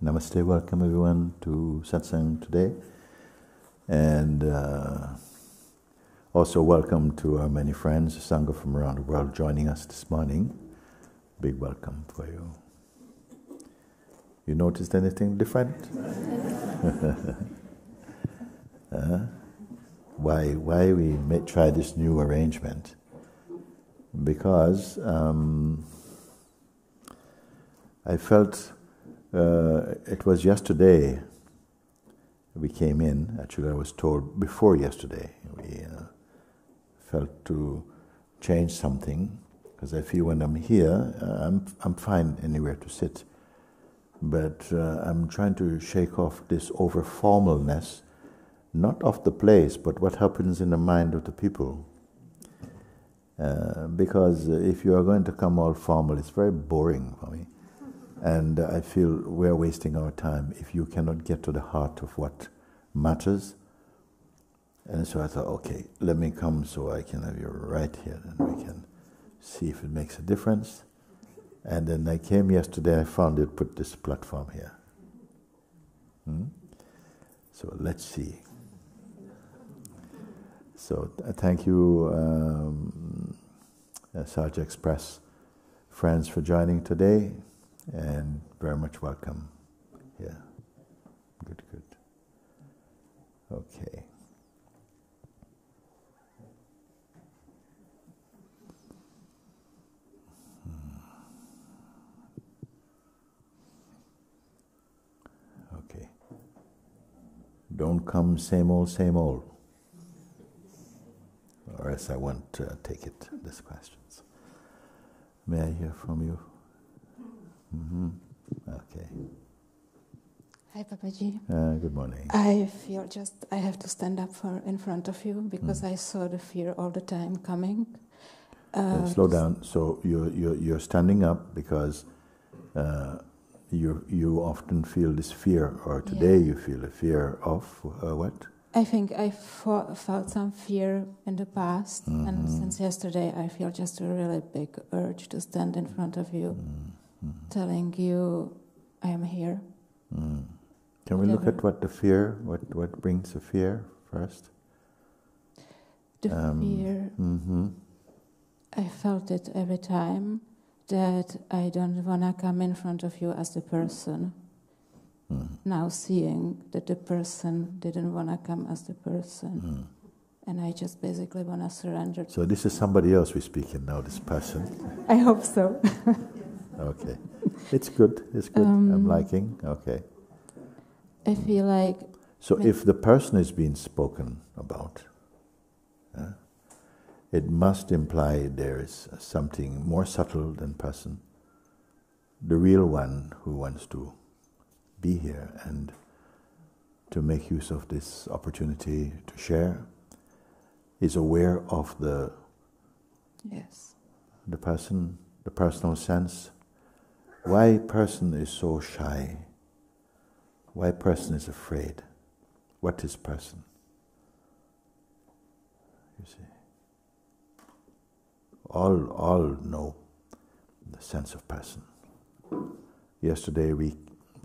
Namaste, welcome everyone to Satsang today. And also welcome to our many friends, Sangha from around the world joining us this morning. Big welcome for you. You noticed anything different? Why we may try this new arrangement? Because I felt it was yesterday we came in. Actually, I was told before yesterday we felt to change something, because I feel when I'm here, I'm fine anywhere to sit, but I'm trying to shake off this over formalness, not of the place, but what happens in the mind of the people. Because if you are going to come all formal, it's very boring for me. And I feel we're wasting our time if you cannot get to the heart of what matters. And so I thought, okay, let me come so I can have you right here and we can see if it makes a difference. And then I came yesterday, I found it, put this platform here. So let's see. So thank you, Sarge Express friends, for joining today. And very much welcome here. Good. Okay. Okay. Don't come same old, or else I won't take it, these questions. May I hear from you? Okay. Hi, Papaji. Good morning. I feel I have to stand up in front of you because I saw the fear all the time coming. Slow down. So you're standing up because you often feel this fear, or today you feel a fear of what? I think I felt some fear in the past, and since yesterday I feel just a really big urge to stand in front of you. Telling you I am here. Can we look at what the fear, what brings the fear first? The fear, I felt it every time that I don't want to come in front of you as the person. Now seeing that the person didn't want to come as the person. And I just basically want to surrender. So this is somebody else we speak in now, this person. I hope so. Okay. It's good. I'm liking. Okay. I feel like... So if the person is being spoken about, it must imply there is something more subtle than person. The real one who wants to be here and to make use of this opportunity to share is aware of the person, the personal sense. Why person is so shy? Why person is afraid? What is person? You see, all know the sense of person. Yesterday we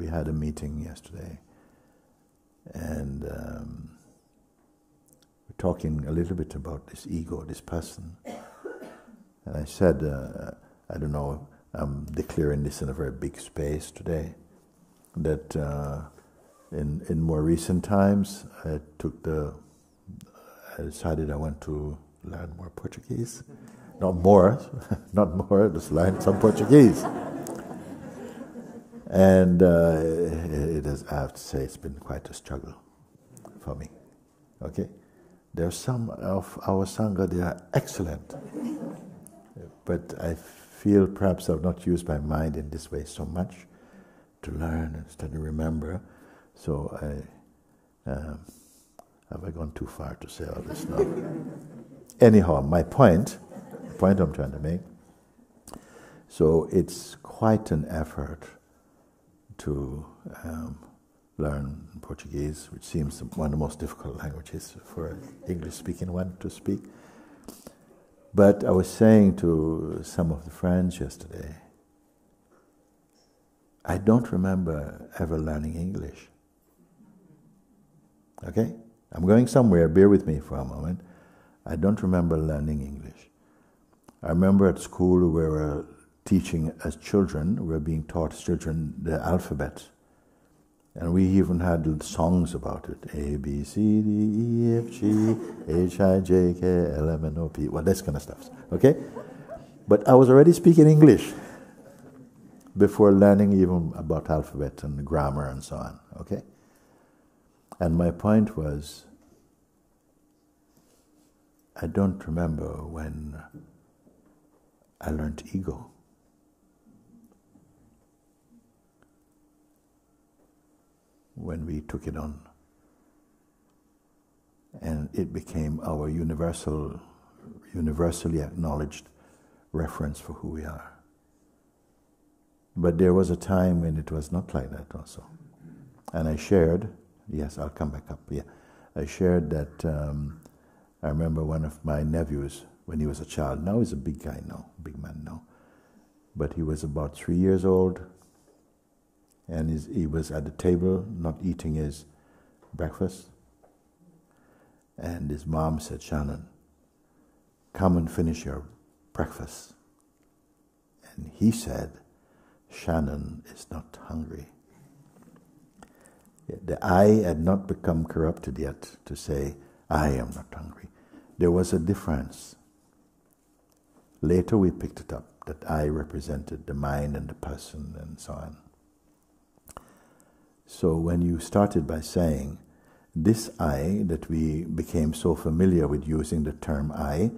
had a meeting yesterday, and we're talking a little bit about this ego, this person. And I said, I don't know. I'm declaring this in a very big space today, that in more recent times I decided I want to learn more Portuguese. Not more, just learn some Portuguese. And I have to say, it's been quite a struggle for me. Okay? There are some of our Sangha, they are excellent. But I feel perhaps I've not used my mind in this way so much to learn and study, remember. So have I gone too far to say all this now? Anyhow, my point I'm trying to make. So it's quite an effort to learn Portuguese, which seems one of the most difficult languages for an English-speaking one to speak. But I was saying to some of the friends yesterday, I don't remember ever learning English. Okay? I'm going somewhere, bear with me for a moment. I don't remember learning English. I remember at school we were teaching as children, we were being taught as children the alphabet. And we even had songs about it. A, B, C, D, E, F, G, H, I, J, K, L, M, N, O, P. Well, this kind of stuff. Okay? But I was already speaking English before learning even about alphabet and grammar and so on. Okay? And my point was, I don't remember when I learned ego. When we took it on. And it became our universally acknowledged reference for who we are. But there was a time when it was not like that also. And I shared, yes, I'll come back up, yeah. I shared that I remember one of my nephews, when he was a child, now he's a big guy now, big man now, but he was about 3 years old, and he was at the table not eating his breakfast, and his mom said, Shannon, come and finish your breakfast. And he said, Shannon is not hungry. The I had not become corrupted yet to say, I am not hungry. There was a difference. Later we picked it up, that I represented the mind and the person and so on. So when you started by saying, this I, that we became so familiar with using the term I,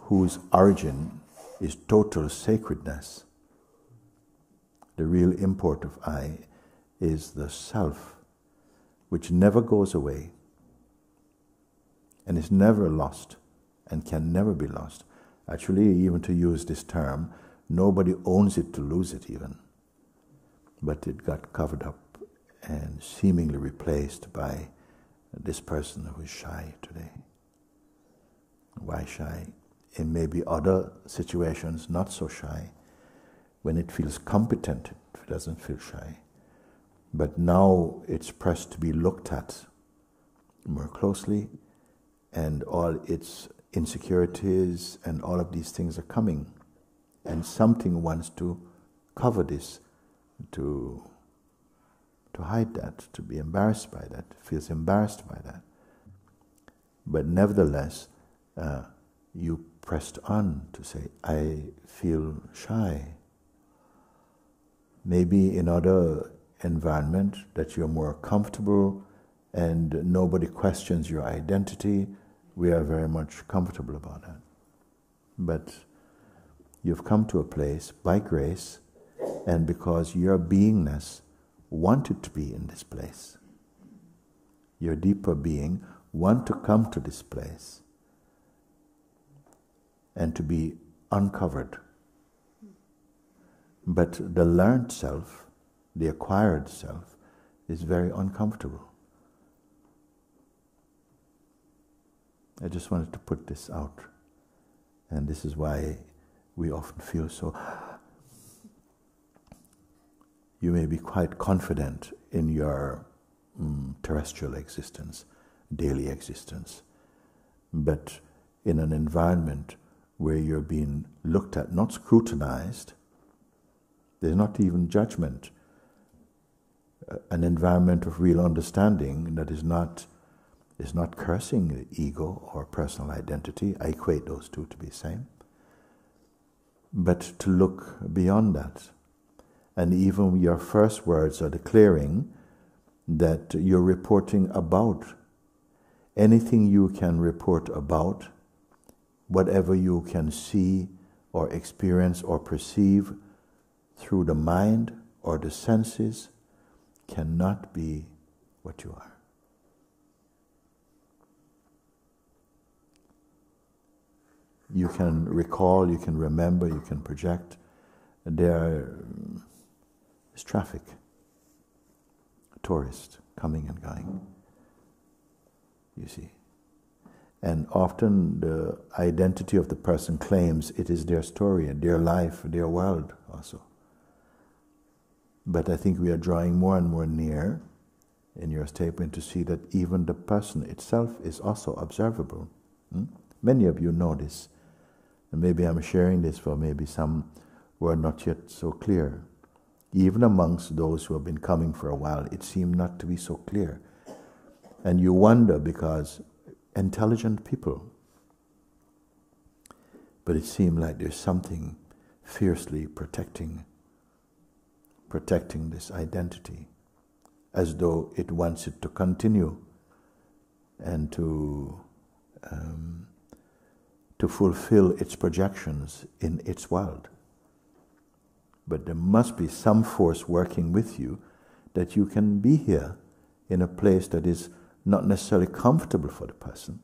whose origin is total sacredness, the real import of I is the self, which never goes away and is never lost and can never be lost. Actually, even to use this term, nobody owns it to lose it even. But it got covered up and seemingly replaced by this person who is shy today. Why shy? In maybe other situations, not so shy. When it feels competent, it doesn't feel shy. But now it's pressed to be looked at more closely, and all its insecurities and all of these things are coming. And something wants to cover this, to hide that, to be embarrassed by that, feels embarrassed by that. But nevertheless, you pressed on to say, I feel shy. Maybe in other environment that you're more comfortable and nobody questions your identity, we are very much comfortable about that. But you've come to a place by grace, and because your beingness wanted to be in this place. Your deeper being want to come to this place and to be uncovered. But the learned self, the acquired self, is very uncomfortable. I just wanted to put this out. And this is why we often feel so... You may be quite confident in your terrestrial existence, daily existence, but in an environment where you're being looked at, not scrutinized, there's not even judgment, an environment of real understanding that is not cursing the ego or personal identity. I equate those two to be the same. But to look beyond that. And even your first words are declaring that you're reporting about. Anything you can report about, whatever you can see or experience or perceive through the mind or the senses, cannot be what you are. You can recall, you can remember, you can project. There's traffic, tourists coming and going, you see. And often the identity of the person claims it is their story, their life, their world also. But I think we are drawing more and more near in your statement to see that even the person itself is also observable. Many of you know this, and maybe I'm sharing this for maybe some who are not yet so clear. Even amongst those who have been coming for a while, it seemed not to be so clear. And you wonder because intelligent people, but it seemed like there's something fiercely protecting this identity, as though it wants it to continue and to fulfill its projections in its world. But there must be some force working with you that you can be here in a place that is not necessarily comfortable for the person,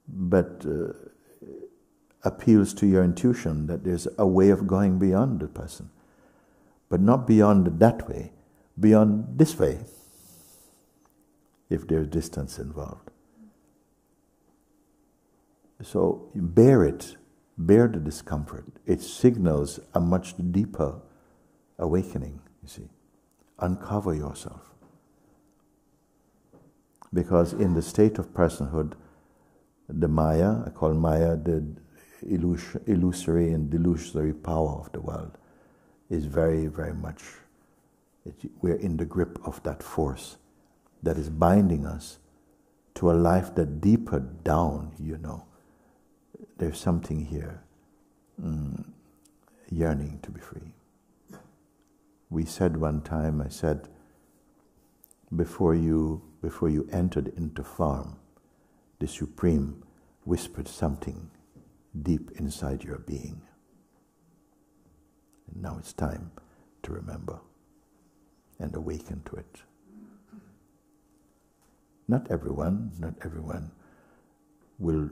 but appeals to your intuition that there's a way of going beyond the person. But not beyond that way, beyond this way, if there's distance involved. So bear it, bear the discomfort. It signals a much deeper awakening, you see. Uncover yourself. Because in the state of personhood, the Maya, I call Maya the illusory and delusory power of the world, is very, very much, we're in the grip of that force that is binding us to a life that deeper down, you know, there's something here, yearning to be free. We said one time, I said, before you entered into form, the Supreme whispered something deep inside your being. And now it's time to remember and awaken to it. Not everyone will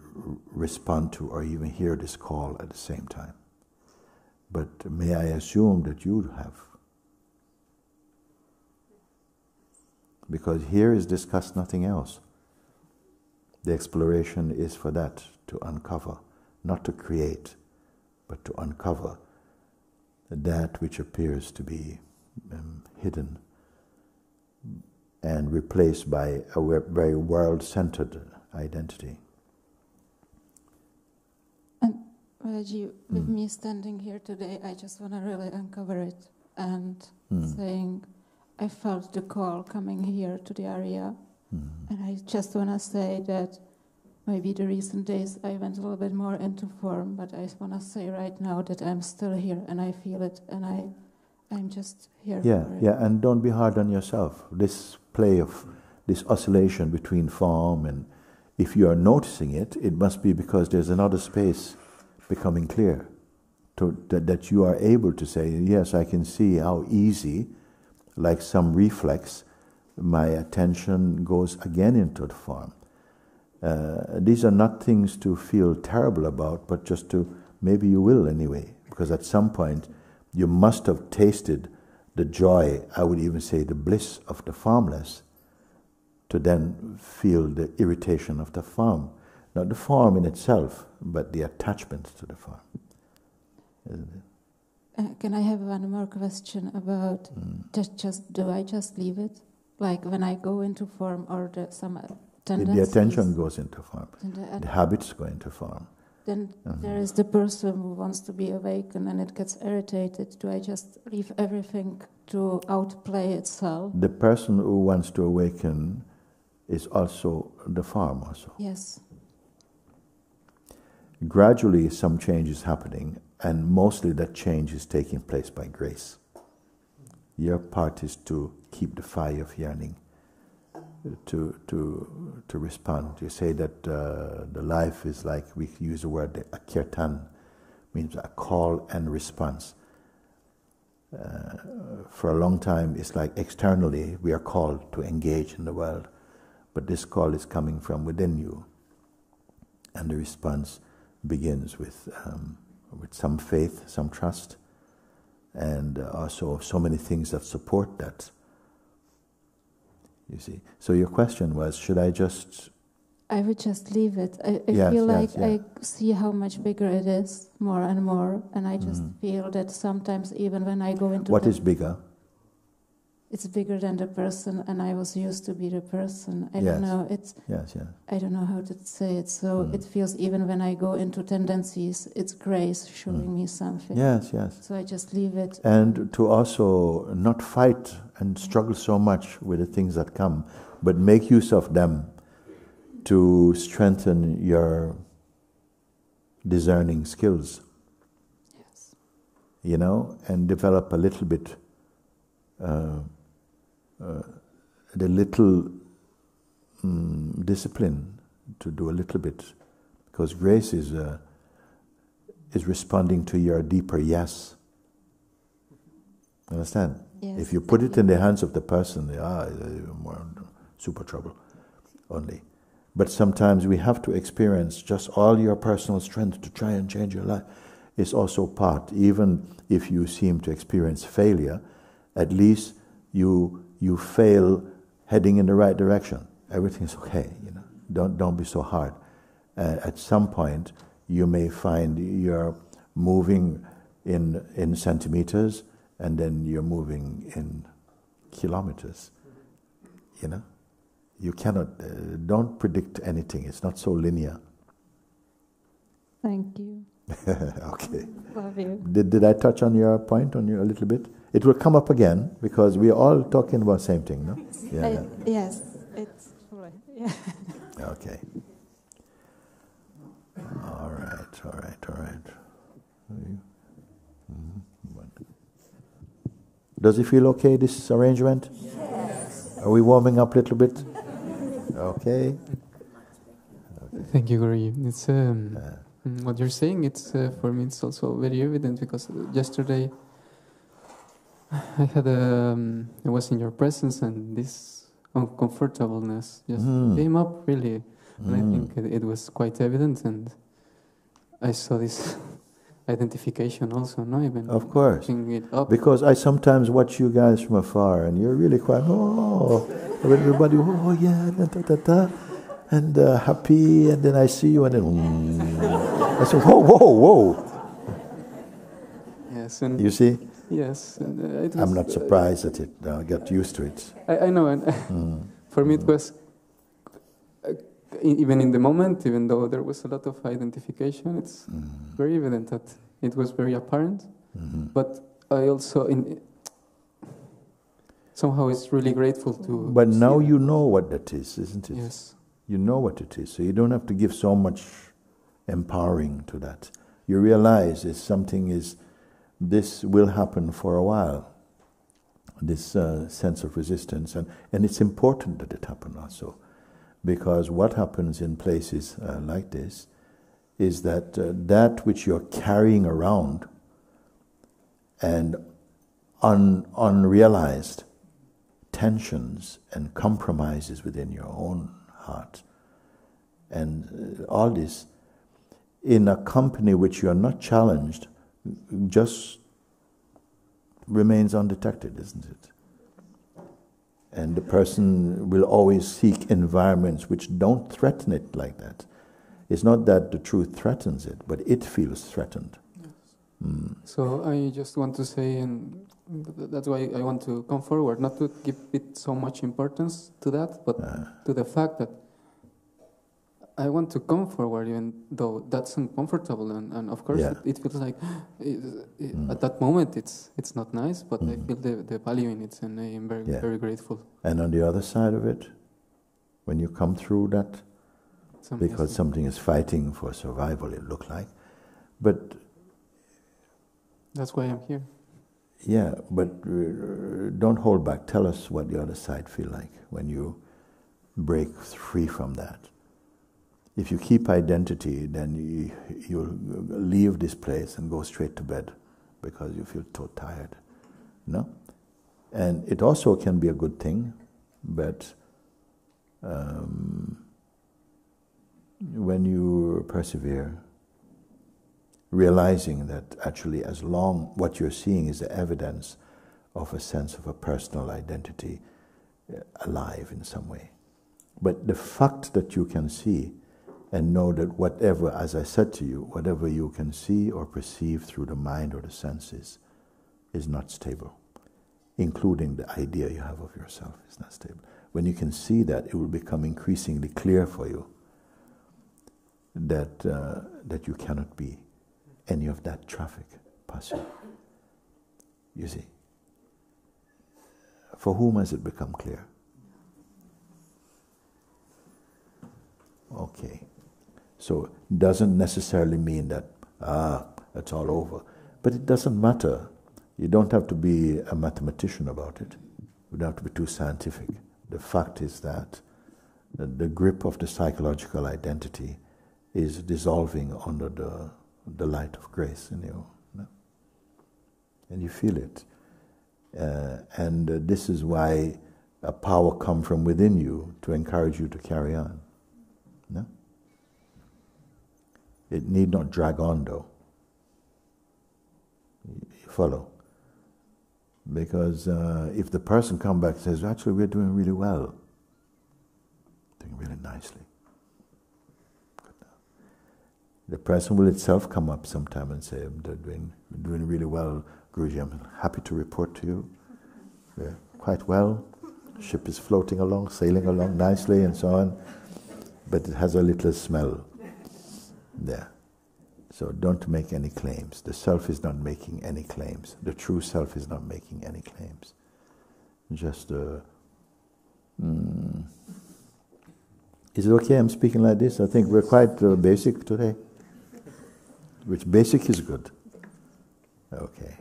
respond to or even hear this call at the same time. But may I assume that you have? Because here is discussed nothing else. The exploration is for that, to uncover, not to create, but to uncover that which appears to be hidden and replaced by a very world-centered identity. And Mooji, with me standing here today, I just want to really uncover it and saying, I felt the call coming here to the area, and I just want to say that maybe the recent days I went a little bit more into form, but I want to say right now that I'm still here and I feel it, and I'm just here for it. Yeah, and don't be hard on yourself. This play of this oscillation between form, and if you are noticing it, it must be because there's another space becoming clear, that you are able to say, yes, I can see how easy, like some reflex, my attention goes again into the form. These are not things to feel terrible about, but just to, maybe you will anyway, because at some point you must have tasted the joy, I would even say the bliss of the formless, to then feel the irritation of the form. Not the form in itself, but the attachment to the form. Isn't it? Can I have one more question about do I just leave it? Like when I go into form or some tendencies? The attention goes into form. The habits go into form. Then there is the person who wants to be awakened and it gets irritated. Do I just leave everything to outplay itself? The person who wants to awaken is also the form also. Yes. Gradually some change is happening, and mostly that change is taking place by grace. Your part is to keep the fire of yearning, to respond. You say that the life is like, we use the word a kirtan, means a call and response. For a long time it's like externally we are called to engage in the world, but this call is coming from within you, and the response begins with some faith, some trust, and also so many things that support that. You see. So your question was, should I just I would just leave it. I Yes, feel yes, like yeah. I see how much bigger it is, more and more, and I just feel that sometimes even when I go into What is bigger? it's bigger than the person, and I was used to be the person. I Yes. don't know. It's Yes, yes. I don't know how to say it. So it feels even when I go into tendencies, it's grace showing me something. Yes, yes. So I just leave it. And to also not fight and struggle so much with the things that come, but make use of them to strengthen your discerning skills. Yes. You know, and develop a little bit, the little discipline to do a little bit, because grace is responding to your deeper yes. Understand? Yes, if you put it in the hands of the person, they are more super trouble only. But sometimes we have to experience just all your personal strength to try and change your life. Is also part, even if you seem to experience failure, at least you fail heading in the right direction. Everything's okay, you know. Don't be so hard. At some point, you may find you're moving in centimeters, and then you're moving in kilometers. You know, you cannot. Don't predict anything. It's not so linear. Thank you. Okay. Love you. Did I touch on your point a little bit? It will come up again because we're all talking about the same thing, no? Yeah. Yes, it's yeah. Okay. All right. Does it feel okay, this arrangement? Yes. Are we warming up a little bit? Okay. Thank you, Guruji. It's what you're saying. It's for me. It's also very evident because yesterday I had I was in your presence, and this uncomfortableness just came up really, and I think it was quite evident, and I saw this identification also, no? Even of course, it up. because I sometimes watch you guys from afar, and you're really quite everybody, yeah, da, and happy, and then I see you, and then I say, whoa. Yes, and you see. Yes, and, it was, I'm not surprised at it. I got used to it. I know, and for me it was even in the moment, even though there was a lot of identification, it's very evident that it was very apparent. But I also, somehow, it's really grateful to. But now you know what that is, isn't it? Yes. You know what it is, so you don't have to give so much empowering to that. You realize if something is. This will happen for a while, this sense of resistance. And it's important that it happen also, because what happens in places like this is that that which you're carrying around and unrealized tensions and compromises within your own heart, and all this, in a company which you're not challenged, just remains undetected, isn't it? And the person will always seek environments which don't threaten it like that. It's not that the truth threatens it, but it feels threatened. Yes. So I just want to say, and that's why I want to come forward, not to give it so much importance to that, but to the fact that I want to come forward, even though that's uncomfortable, and of course it feels like at that moment it's not nice, but I feel the value in it, and I am very grateful. And on the other side of it, when you come through that, because something is fighting for survival, it looks like, but that's why I'm here. Yeah, but don't hold back. Tell us what the other side feel like when you break free from that. If you keep identity, then you'll leave this place and go straight to bed because you feel so tired. No? And it also can be a good thing, but when you persevere, realizing that actually as long what you're seeing is the evidence of a sense of a personal identity alive in some way. But the fact that you can see and know that whatever, as I said to you, whatever you can see or perceive through the mind or the senses is not stable, including the idea you have of yourself is not stable. When you can see that, it will become increasingly clear for you that that you cannot be any of that traffic passing. You see. For whom has it become clear? Okay. So it doesn't necessarily mean that, it's all over. But it doesn't matter. You don't have to be a mathematician about it. You don't have to be too scientific. The fact is that the grip of the psychological identity is dissolving under the light of grace in you. No? And you feel it. And this is why a power comes from within you to encourage you to carry on. No? It need not drag on though. You follow? Because if the person comes back and says, actually we're doing really well, doing really nicely. The person will itself come up sometime and say, they're doing really well, Guruji, I'm happy to report to you. We're quite well. Ship is floating along, sailing along nicely and so on. But it has a little smell there. So don't make any claims. The self is not making any claims. The true self is not making any claims. Just Is it okay I'm speaking like this? I think we're quite basic today. Which basic is good. Okay.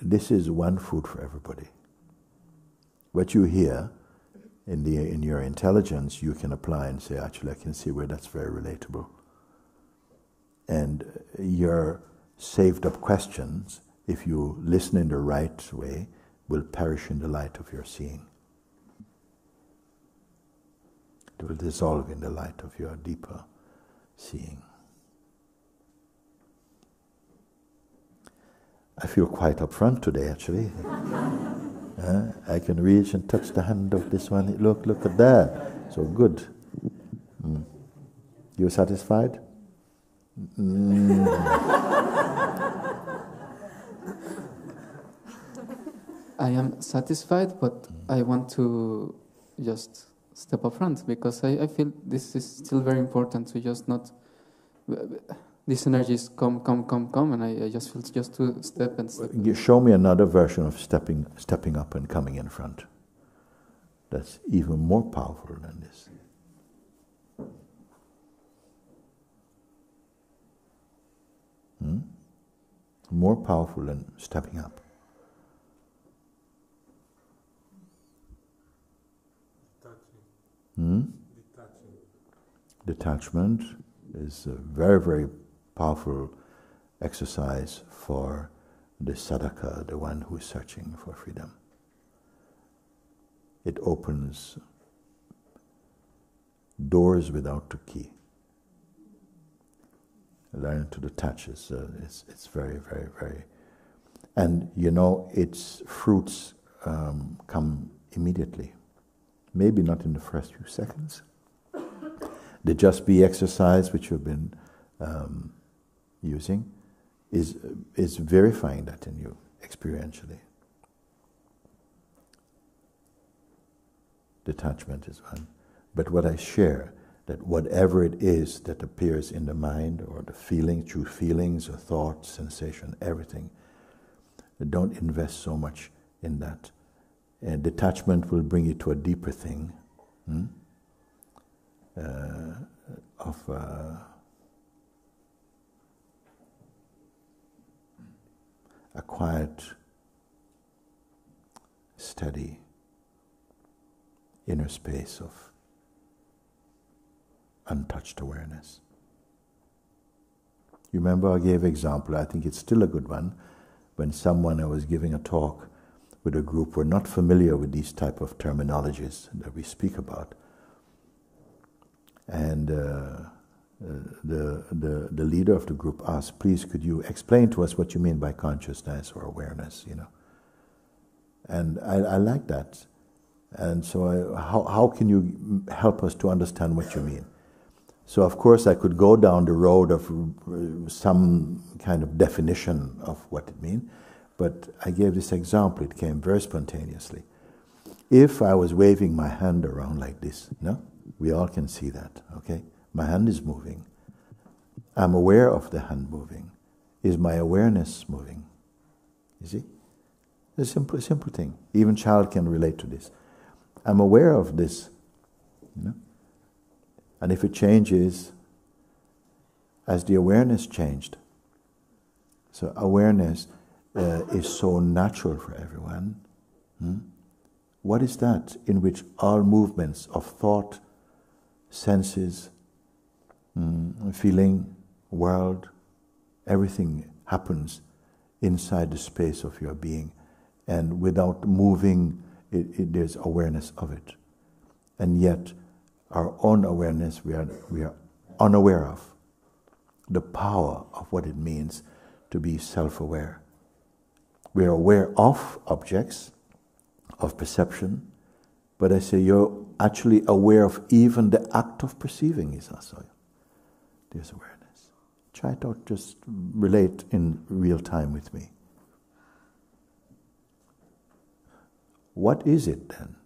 This is one food for everybody. What you hear in your intelligence, you can apply and say, actually, I can see where that's very relatable. And your saved up questions, if you listen in the right way, will perish in the light of your seeing. It will dissolve in the light of your deeper seeing. I feel quite up front today, actually. I can reach and touch the hand of this one. Look at that. So good. You satisfied? I am satisfied, but I want to just step up front because I feel this is still very important to just not... These energies come, and I just feel just to step and step. You show me another version of stepping up and coming in front. That's even more powerful than this. More powerful than stepping up. Detachment is a very, very powerful exercise for the sadhaka, the one who is searching for freedom. It opens doors without the key. Learning to detach is it's very, very, very... And you know, its fruits come immediately. Maybe not in the first few seconds. The just be exercise, which you've been using, is verifying that in you experientially. Detachment is one. But what I share, that whatever it is that appears in the mind or the feeling, true feelings or thoughts, sensation, everything, don't invest so much in that. And detachment will bring you to a deeper thing. Of a quiet, steady inner space of untouched awareness. You remember I gave an example, I think it's still a good one, when I was giving a talk with a group were not familiar with these type of terminologies that we speak about. And the leader of the group asked, please could you explain to us what you mean by consciousness or awareness, you know. And I like that. And so how can you help us to understand what you mean? So of course I could go down the road of some kind of definition of what it means, but I gave this example, it came very spontaneously. If I was waving my hand around like this, no? We all can see that, okay? My hand is moving. I'm aware of the hand moving. Is my awareness moving? You see? It's a simple thing. Even child can relate to this. I'm aware of this, you know? And if it changes, as the awareness changed, so awareness is so natural for everyone. What is that in which all movements of thought, senses, feeling, world, everything happens inside the space of your being, and without moving, there's awareness of it. And yet, our own awareness, we are unaware of the power of what it means to be self-aware. We are aware of objects, of perception, but I say you're actually aware of even the act of perceiving is also there's awareness. Try it out, just relate in real time with me. What is it then?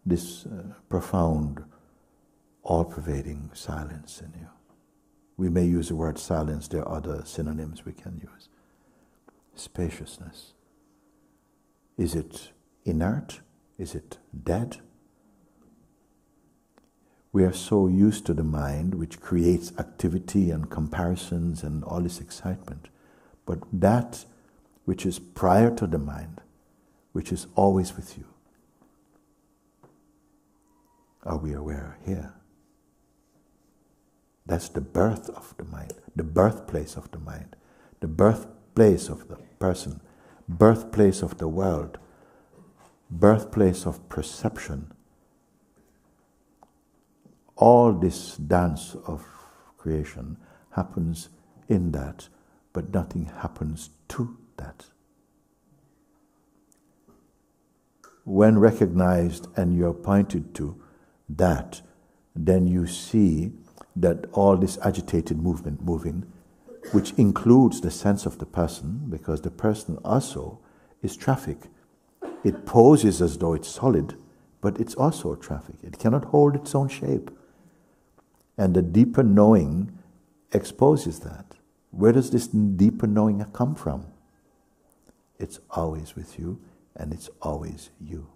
This profound, all-pervading silence in you. We may use the word silence, there are other synonyms we can use. Spaciousness. Is it inert? Is it dead? We are so used to the mind, which creates activity and comparisons and all this excitement. But that which is prior to the mind, which is always with you, are we aware here? That's the birth of the mind, the birthplace of the mind, the birthplace of the person, birthplace of the world, birthplace of perception. All this dance of creation happens in that, but nothing happens to that. When recognized and you're pointed to that, then you see that all this agitated moving, which includes the sense of the person, because the person also is traffic. It poses as though it's solid, but it's also traffic. It cannot hold its own shape. And the deeper knowing exposes that. Where does this deeper knowing come from? It's always with you, and it's always you.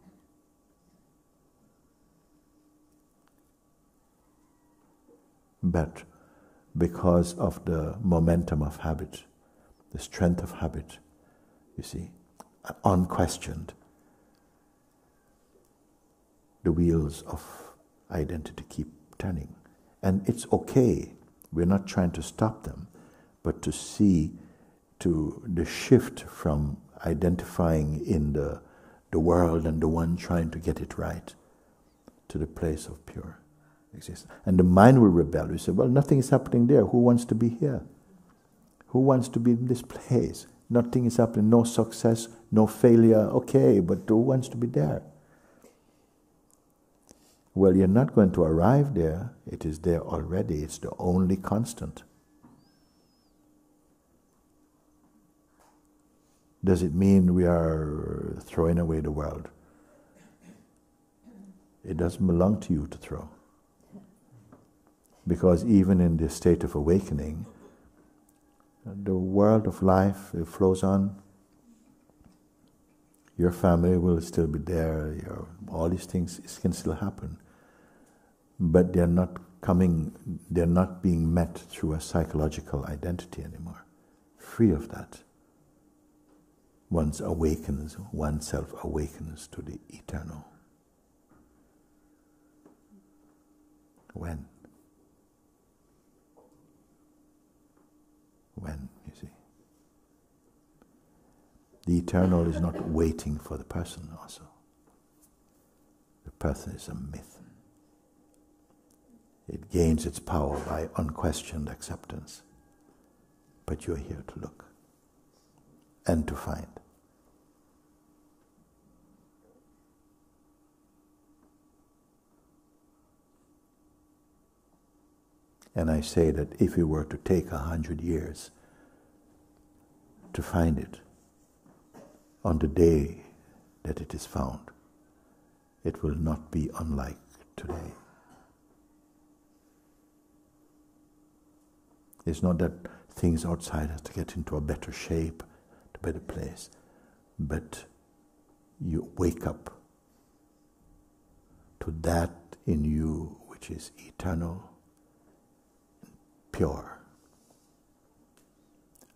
But because of the momentum of habit, the strength of habit, you see, unquestioned, the wheels of identity keep turning. And it's okay, we're not trying to stop them, but to see to the shift from identifying in the world and the one trying to get it right, to the place of pure existence. And the mind will rebel. We say, well, nothing is happening there. Who wants to be here? Who wants to be in this place? Nothing is happening, no success, no failure. Okay, but who wants to be there? Well, you're not going to arrive there. It is there already. It's the only constant. Does it mean we are throwing away the world? It doesn't belong to you to throw. Because even in this state of awakening, the world of life, it flows on. Your family will still be there, all these things can still happen. But they're not being met through a psychological identity anymore. Free of that. Oneself awakens to the eternal. When? When, you see. The eternal is not waiting for the person also. The person is a myth. It gains its power by unquestioned acceptance. But you're here to look and to find. And I say that if it were to take 100 years to find it, on the day that it is found, it will not be unlike today. It's not that things outside have to get into a better shape, a better place, but you wake up to that in you which is eternal, pure.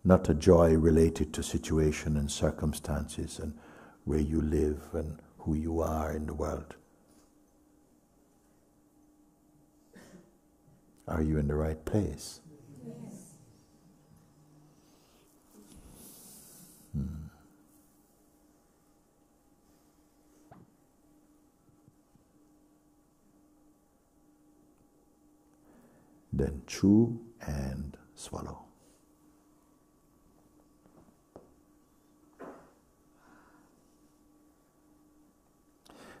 Not a joy related to situation and circumstances and where you live and who you are in the world. Are you in the right place? Yes. Then chew and swallow.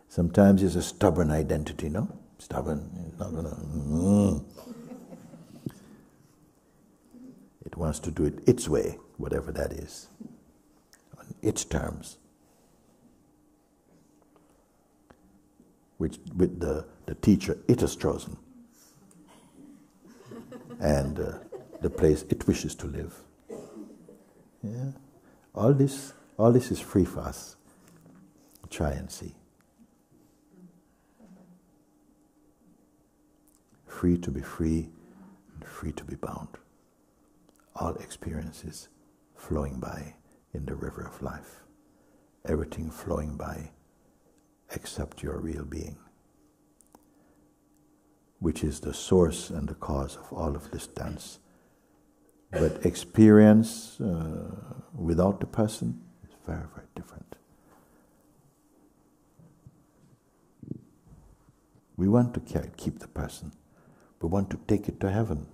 Sometimes it's a stubborn identity, no? Stubborn, it's not gonna. It wants to do it its way, whatever that is, on its terms. Which, with the teacher it has chosen. And the place it wishes to live. Yeah, all this is free for us. Try and see. Free to be free, and free to be bound. All experiences flowing by in the river of life. Everything flowing by except your real being, which is the source and the cause of all of this dance. But experience without the person is very, very different. We want to keep the person. We want to take it to heaven.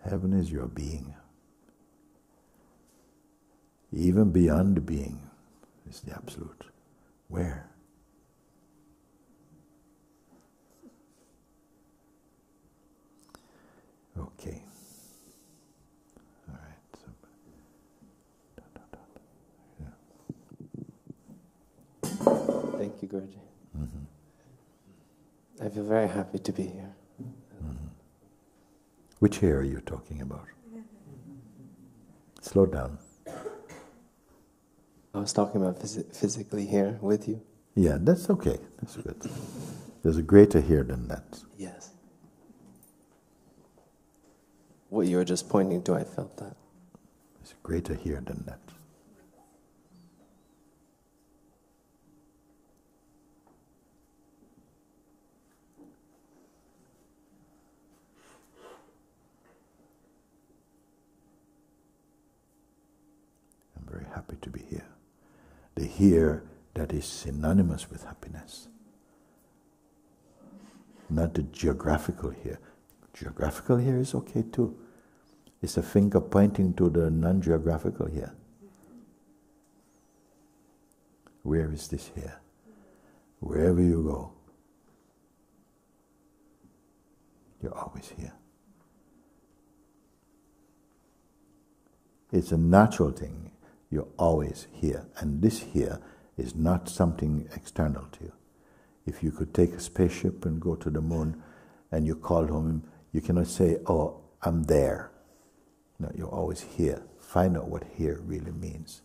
Heaven is your being. Even beyond the being is the absolute. Where? Okay. All right. So, thank you, Guruji. I feel very happy to be here. Which here are you talking about? Slow down. I was talking about physically here with you. Yeah, that's okay. That's good. There's a greater here than that. Yes. What you were just pointing to, I felt that. There's a greater here than that. I'm very happy to be here. The here that is synonymous with happiness. Not the geographical here. Geographical here is okay too. It's a finger pointing to the non-geographical here. Where is this here? Wherever you go, you're always here. It's a natural thing. You're always here. And this here is not something external to you. If you could take a spaceship and go to the moon and you call home, you cannot say, oh, I'm there. No, you're always here. Find out what here really means.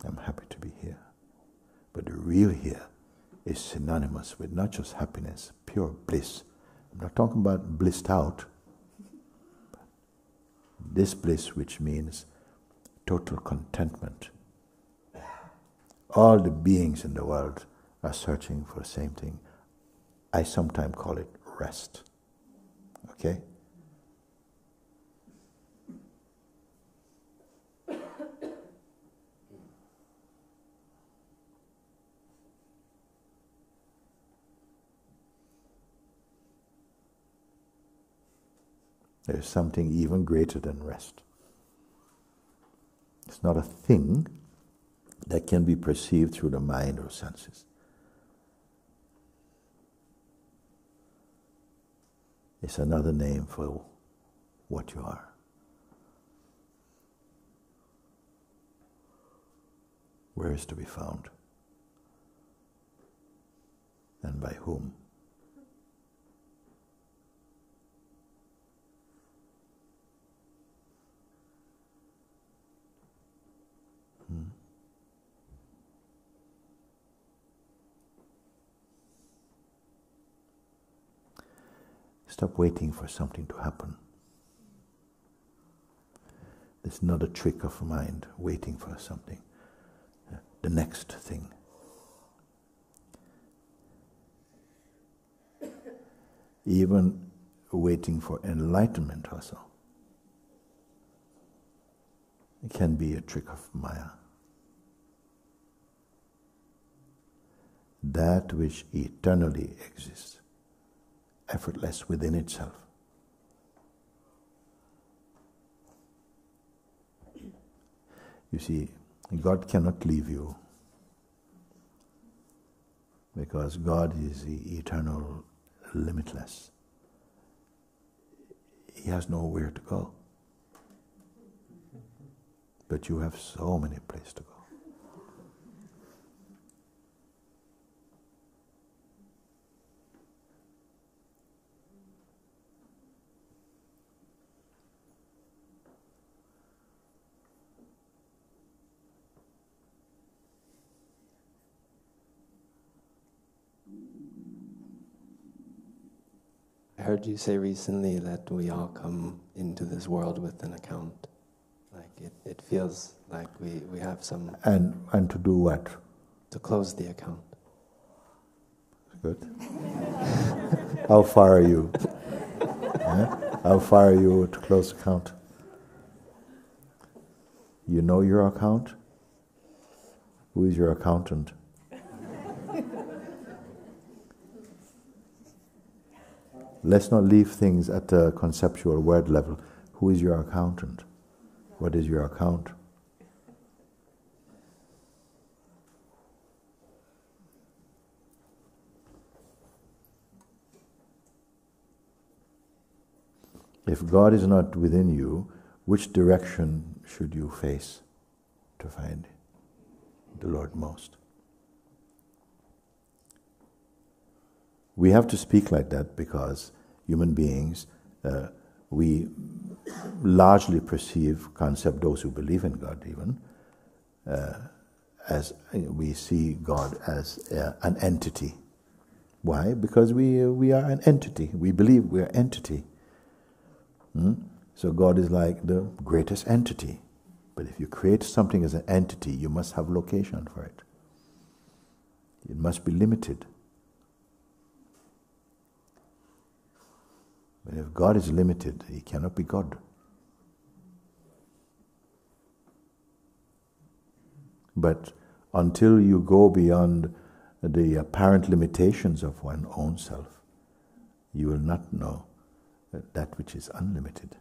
I'm happy to be here. But the real here is synonymous with not just happiness, pure bliss. I'm not talking about blissed out. This bliss which means total contentment. All the beings in the world are searching for the same thing. I sometimes call it rest. Okay? There is something even greater than rest. It's not a thing that can be perceived through the mind or senses. It's another name for what you are. Where is to be found? And by whom? Stop waiting for something to happen. It's not a trick of mind, waiting for something. The next thing. Even waiting for enlightenment also. It can be a trick of Maya. That which eternally exists, effortless within itself. You see, God cannot leave you because God is the eternal, limitless. He has nowhere to go. But you have so many places to go. I heard you say recently that we all come into this world with an account. Like it feels like we have some... And to do what? To close the account. Good. How far are you? How far are you to close account? You know your account? Who is your accountant? Let's not leave things at the conceptual word level. Who is your accountant? What is your account? If God is not within you, which direction should you face to find the Lord most? We have to speak like that because human beings, we largely perceive concept, those who believe in God even, as we see God as an entity. Why? Because we are an entity. We believe we are entity. So God is like the greatest entity. But if you create something as an entity, you must have location for it. It must be limited. But if God is limited, He cannot be God. But until you go beyond the apparent limitations of one's own self, you will not know that which is unlimited.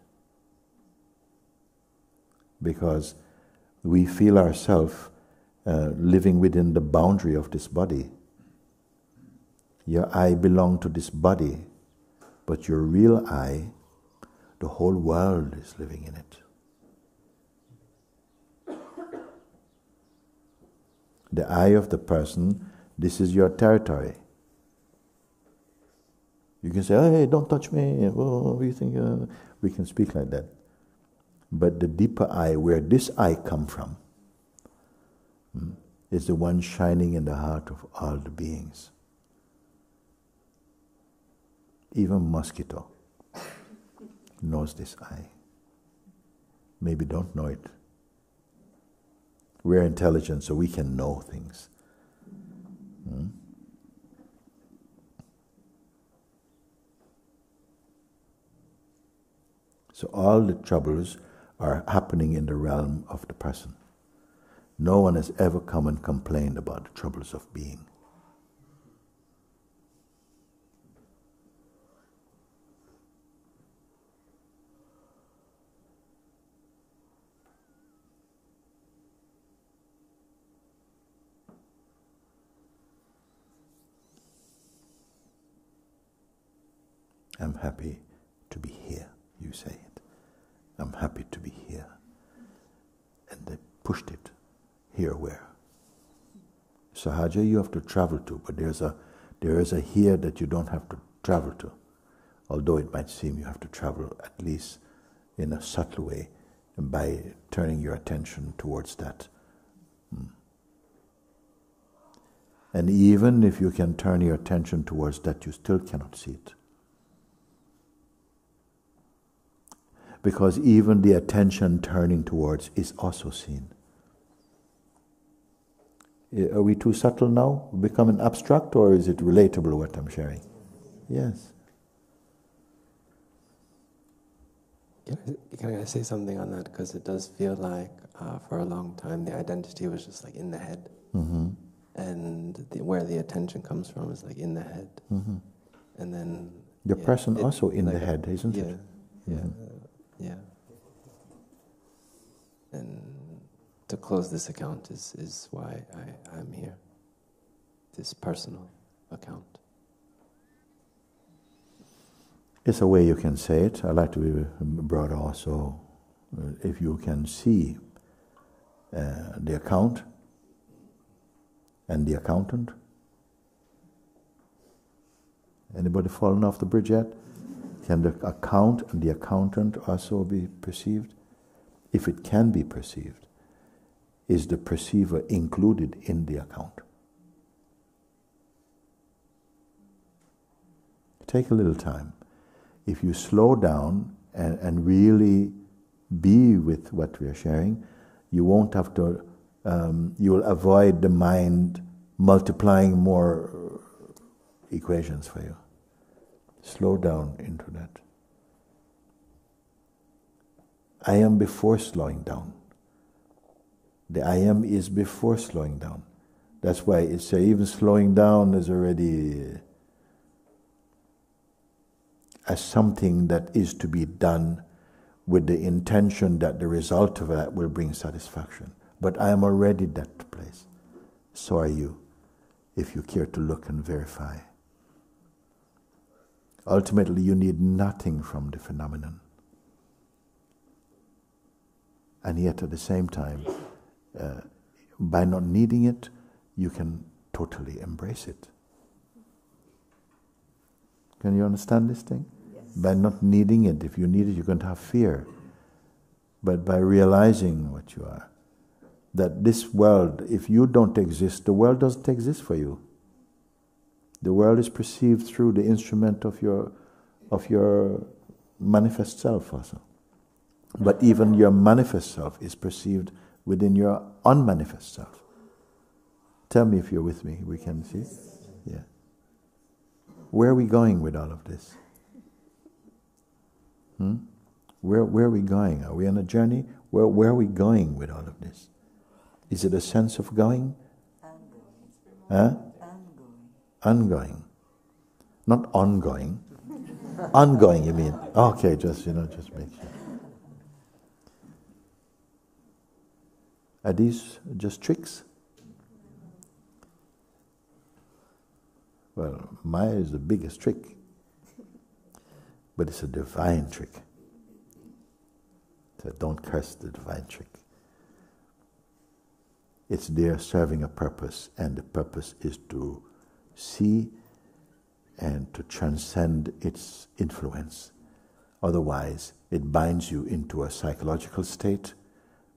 Because we feel ourselves living within the boundary of this body. Your I belong to this body. But your real I, the whole world is living in it. The I of the person, this is your territory. You can say, hey, don't touch me. Oh, you think we can speak like that. But the deeper I, where this I come from, is the one shining in the heart of all the beings. Even mosquito knows this I. Maybe don't know it. We're intelligent, so we can know things. So all the troubles are happening in the realm of the person. No one has ever come and complained about the troubles of being. I'm happy to be here. You say it. I'm happy to be here. And they pushed it. Here where? Sahaja you have to travel to, but there is a here that you don't have to travel to. Although it might seem you have to travel at least in a subtle way by turning your attention towards that. And even if you can turn your attention towards that, you still cannot see it. Because even the attention turning towards is also seen. Are we too subtle now? Becoming abstract, or is it relatable what I'm sharing? Yes. Can I say something on that? Because it does feel like for a long time the identity was just like in the head. Mm-hmm. And where the attention comes from is like in the head. Mm-hmm. And then... The person also in like the head, isn't it? Yeah, mm-hmm. Yeah. And to close this account is why I'm here. This personal account. It's a way you can say it. I like to be broad also. If you can see the account and the accountant. Anybody fallen off the bridge yet? Can the account and the accountant also be perceived? If it can be perceived, is the perceiver included in the account? Take a little time. If you slow down and really be with what we are sharing, you won't have to, you will avoid the mind multiplying more equations for you. Slow down into that. I am before slowing down. The I am is before slowing down. That's why it's even slowing down is already as something that is to be done with the intention that the result of that will bring satisfaction. But I am already that place. So are you, if you care to look and verify. Ultimately, you need nothing from the phenomenon. And yet at the same time, by not needing it, you can totally embrace it. Can you understand this thing? Yes. By not needing it, if you need it, you're going to have fear. But by realizing what you are, that this world, if you don't exist, the world doesn't exist for you. The world is perceived through the instrument of your manifest self also. But even your manifest self is perceived within your unmanifest self. Tell me if you're with me, we can see. Yeah. Where are we going with all of this? Where are we going? Are we on a journey? Where are we going with all of this? Is it a sense of going? Huh? Ongoing. Not ongoing. Ongoing, you mean? Okay, just make sure. Are these just tricks? Well, Maya is the biggest trick. But it's a divine trick. So don't curse the divine trick. It's there serving a purpose, and the purpose is to see and to transcend its influence. Otherwise, it binds you into a psychological state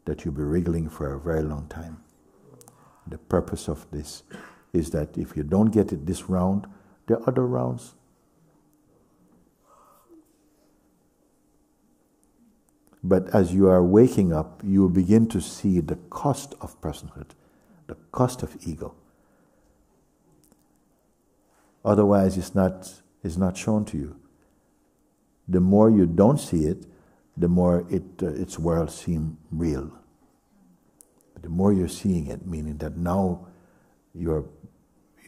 that you'll be wriggling for a very long time. The purpose of this is that if you don't get it this round, there are other rounds. But as you are waking up, you will begin to see the cost of personhood, the cost of ego. Otherwise, it's not shown to you. The more you don't see it, the more its world seems real. But the more you're seeing it, meaning that now you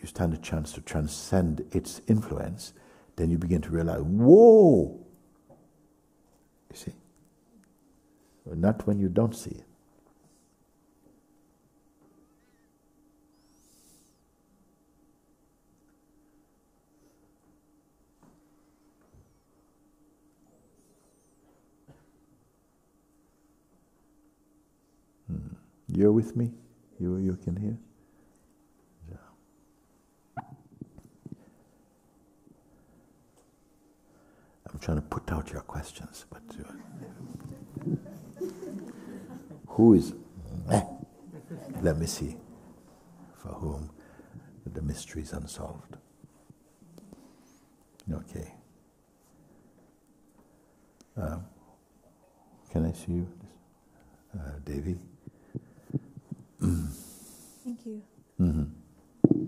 stand a chance to transcend its influence, then you begin to realize, whoa! You see? But not when you don't see it. You're with me? You can hear? Yeah. I'm trying to put out your questions, but who is... Let me see. For whom the mystery is unsolved. Okay. Can I see you? Devi? Thank you. Mm-hmm.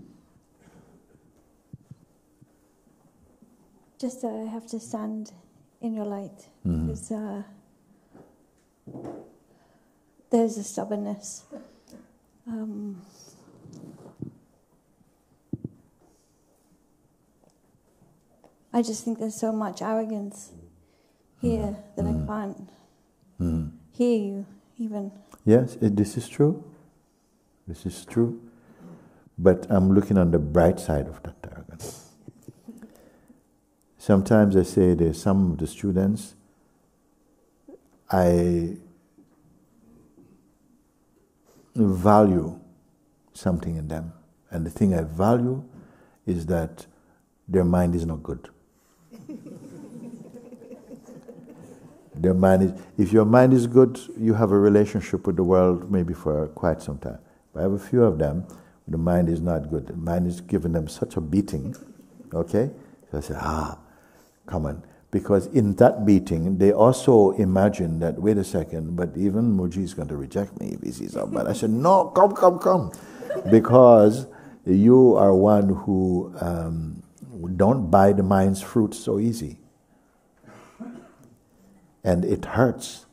Just I have to stand in your light, Mm-hmm. because there's a stubbornness. I just think there's so much arrogance here that I can't hear you even. Yes, this is true. This is true. But I'm looking on the bright side of that arrogance. Sometimes I say there's some of the students, I value something in them. And the thing I value is that their mind is not good. Their mind is, if your mind is good, you have a relationship with the world maybe for quite some time. But I have a few of them, the mind is not good. The mind is giving them such a beating, okay? So I say, come on. Because in that beating, they also imagine that, wait a second, but even Mooji is going to reject me if he sees how bad. I said, no, come. Because you are one who don't buy the mind's fruit so easy. And it hurts.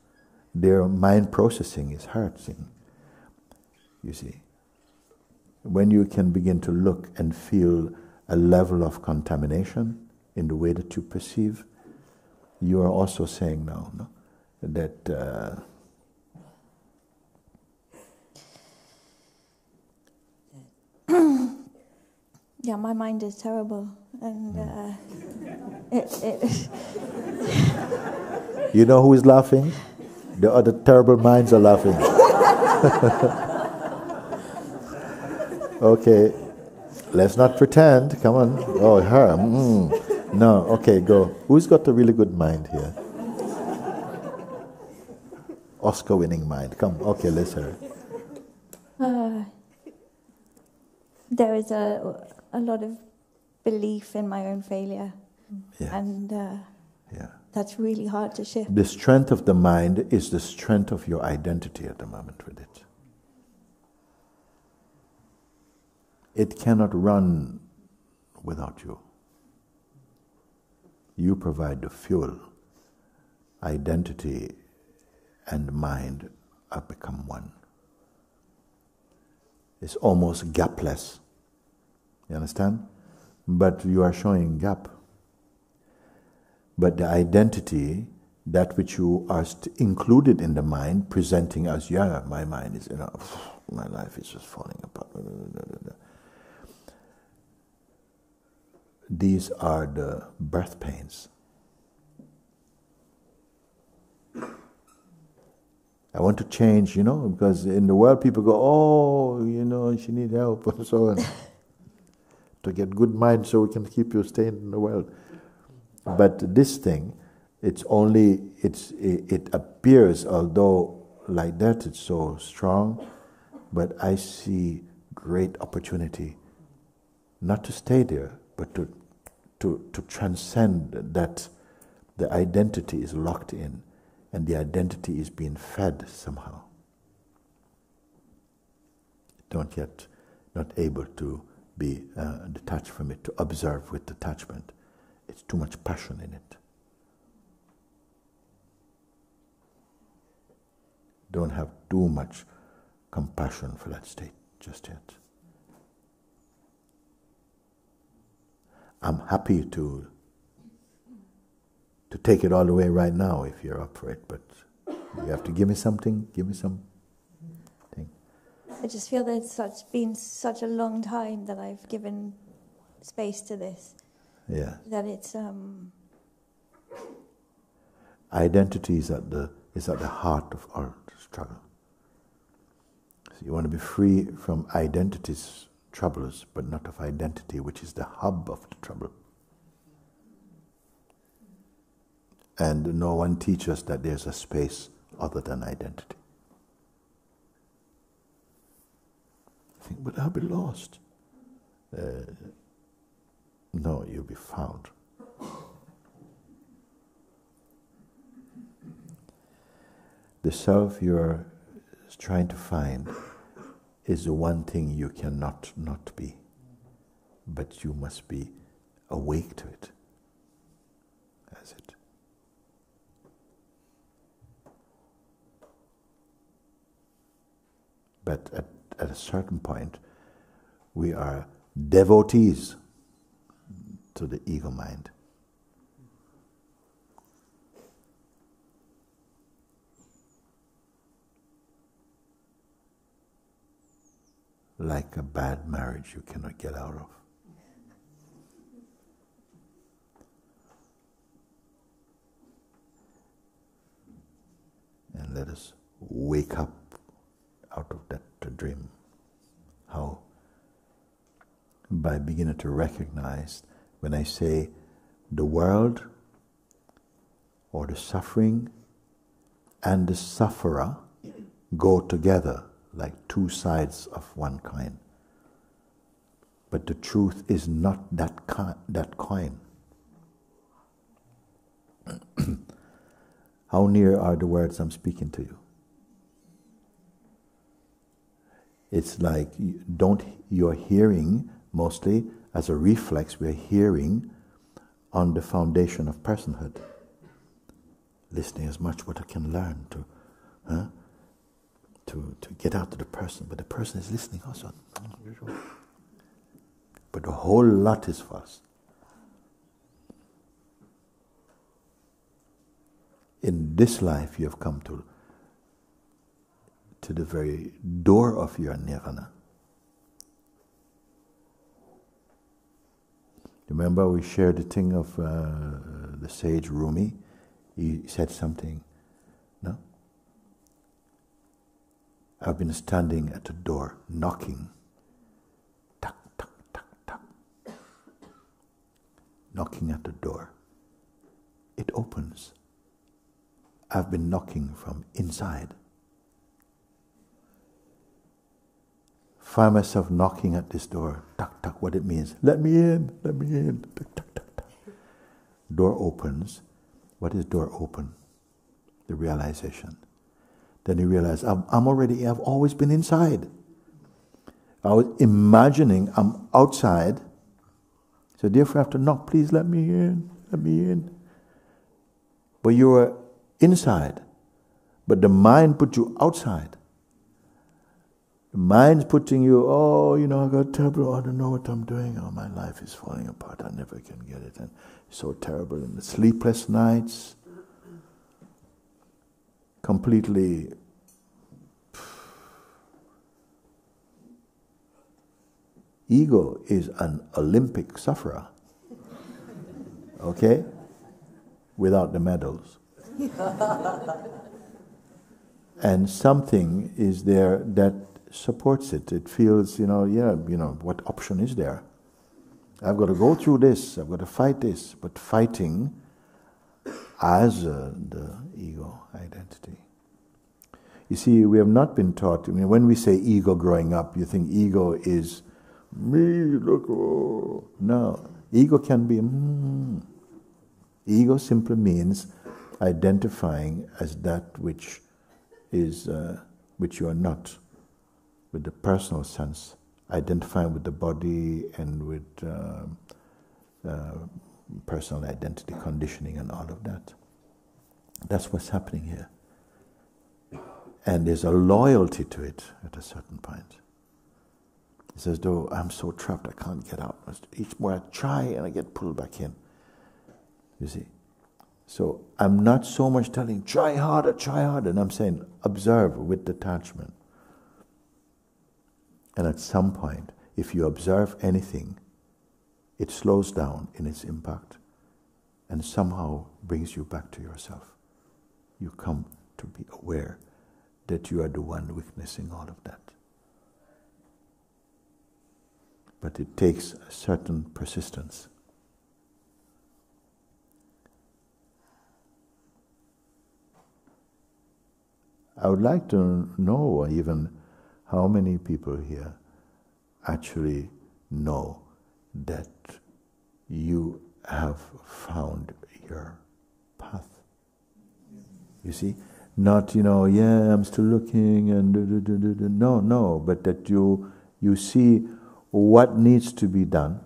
Their mind processing is hurting. You see. When you can begin to look and feel a level of contamination in the way that you perceive, you are also saying now, no? That Yeah, my mind is terrible, and You know who is laughing? The other terrible minds are laughing. Okay, let's not pretend. Come on. Oh, her. No, okay, go. Who's got a really good mind here? Oscar-winning mind. Come, okay, let's hear it. there is a lot of belief in my own failure, and that's really hard to shift. The strength of the mind is the strength of your identity at the moment with it. It cannot run without you. You provide the fuel. Identity and mind have become one. It's almost gapless. You understand? But you are showing gap. But the identity, that which you are included in the mind, presenting as, my mind is, my life is just falling apart. These are the birth pains. I want to change, because in the world people go, she needs help and so on. To get good mind so we can keep you staying in the world. But this thing, it appears, although like that it's so strong, but I see great opportunity not to stay there, but to transcend that the identity is locked in and the identity is being fed somehow. Not able to be detached from it, to observe with detachment. It's too much passion in it. Don't have too much compassion for that state just yet. I'm happy to take it all the way right now if you're up for it, but you have to give me something, give me some thing. I just feel that it's been such a long time that I've given space to this. Yeah. That it's identity is at the heart of our struggle. So you want to be free from identity's troubles, but not of identity, which is the hub of the trouble. And no one teaches us that there's a space other than identity. I think, but I'll be lost. No, you'll be found. The self you're trying to find is the one thing you cannot not be, but you must be awake to it as it. But at a certain point, we are devotees to the ego mind. Like a bad marriage you cannot get out of. And let us wake up out of that dream. How? By beginning to recognize when I say the world or the suffering and the sufferer go together like two sides of one coin. But the truth is not that coin. How near are the words I'm speaking to you? It's like you're hearing mostly as a reflex. We're hearing on the foundation of personhood, listening as much what I can learn to get out to the person, but the person is listening also. But the whole lot is false. In this life, you have come to the very door of your nirvana. Remember, we shared the thing of the sage Rumi. He said something. No? I've been standing at the door, knocking. Tuck, tuck, tuck, tuck. Knocking at the door. It opens. I've been knocking from inside. Find myself knocking at this door. Tuck, tuck, what it means. Let me in, let me in. Tuck, tuck, tuck, tuck. Door opens. What is door open? The realization. Then you realize, I've always been inside. I was imagining I'm outside. So therefore I have to knock, please let me in, let me in. But you were inside. But the mind put you outside. The mind's putting you, I got terrible, I don't know what I'm doing, my life is falling apart, I never can get it, and it's so terrible, and the sleepless nights, completely ego is an Olympic sufferer, okay, without the medals. And something is there that supports it. It feels, what option is there? I've got to go through this, I've got to fight this, but fighting as the ego identity. You see, we have not been taught, when we say ego growing up, you think ego is me, look, oh. No, ego can be, Ego simply means identifying as that which is, which you are not, with the personal sense, identifying with the body and with personal identity conditioning and all of that. That's what's happening here. And there's a loyalty to it at a certain point. It's as though I'm so trapped I can't get out. Each more I try and I get pulled back in. You see? So I'm not so much telling, try harder, and I'm saying, observe with detachment. And at some point, if you observe anything, it slows down in its impact and somehow brings you back to yourself. You come to be aware that you are the one witnessing all of that. but it takes a certain persistence. I would like to know even how many people here actually know that you have found your path. You see? Not, yeah, I'm still looking and no, but that you see what needs to be done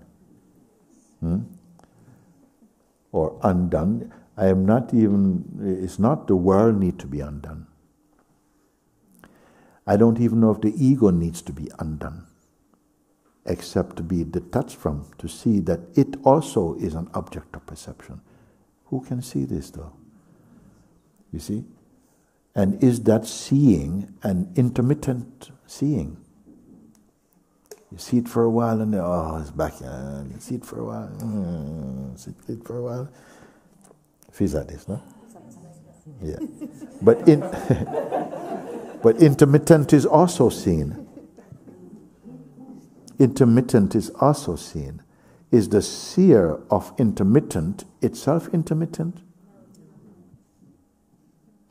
or undone. It's not the world need to be undone. I don't even know if the ego needs to be undone, except to be detached from, to see that it also is an object of perception. Who can see this though? You see? And is that seeing an intermittent seeing? You see it for a while and it's back. You see it for a while. See it for a while. Feels like this, no? Yeah. But intermittent is also seen. Intermittent is also seen. Is the seer of intermittent itself intermittent?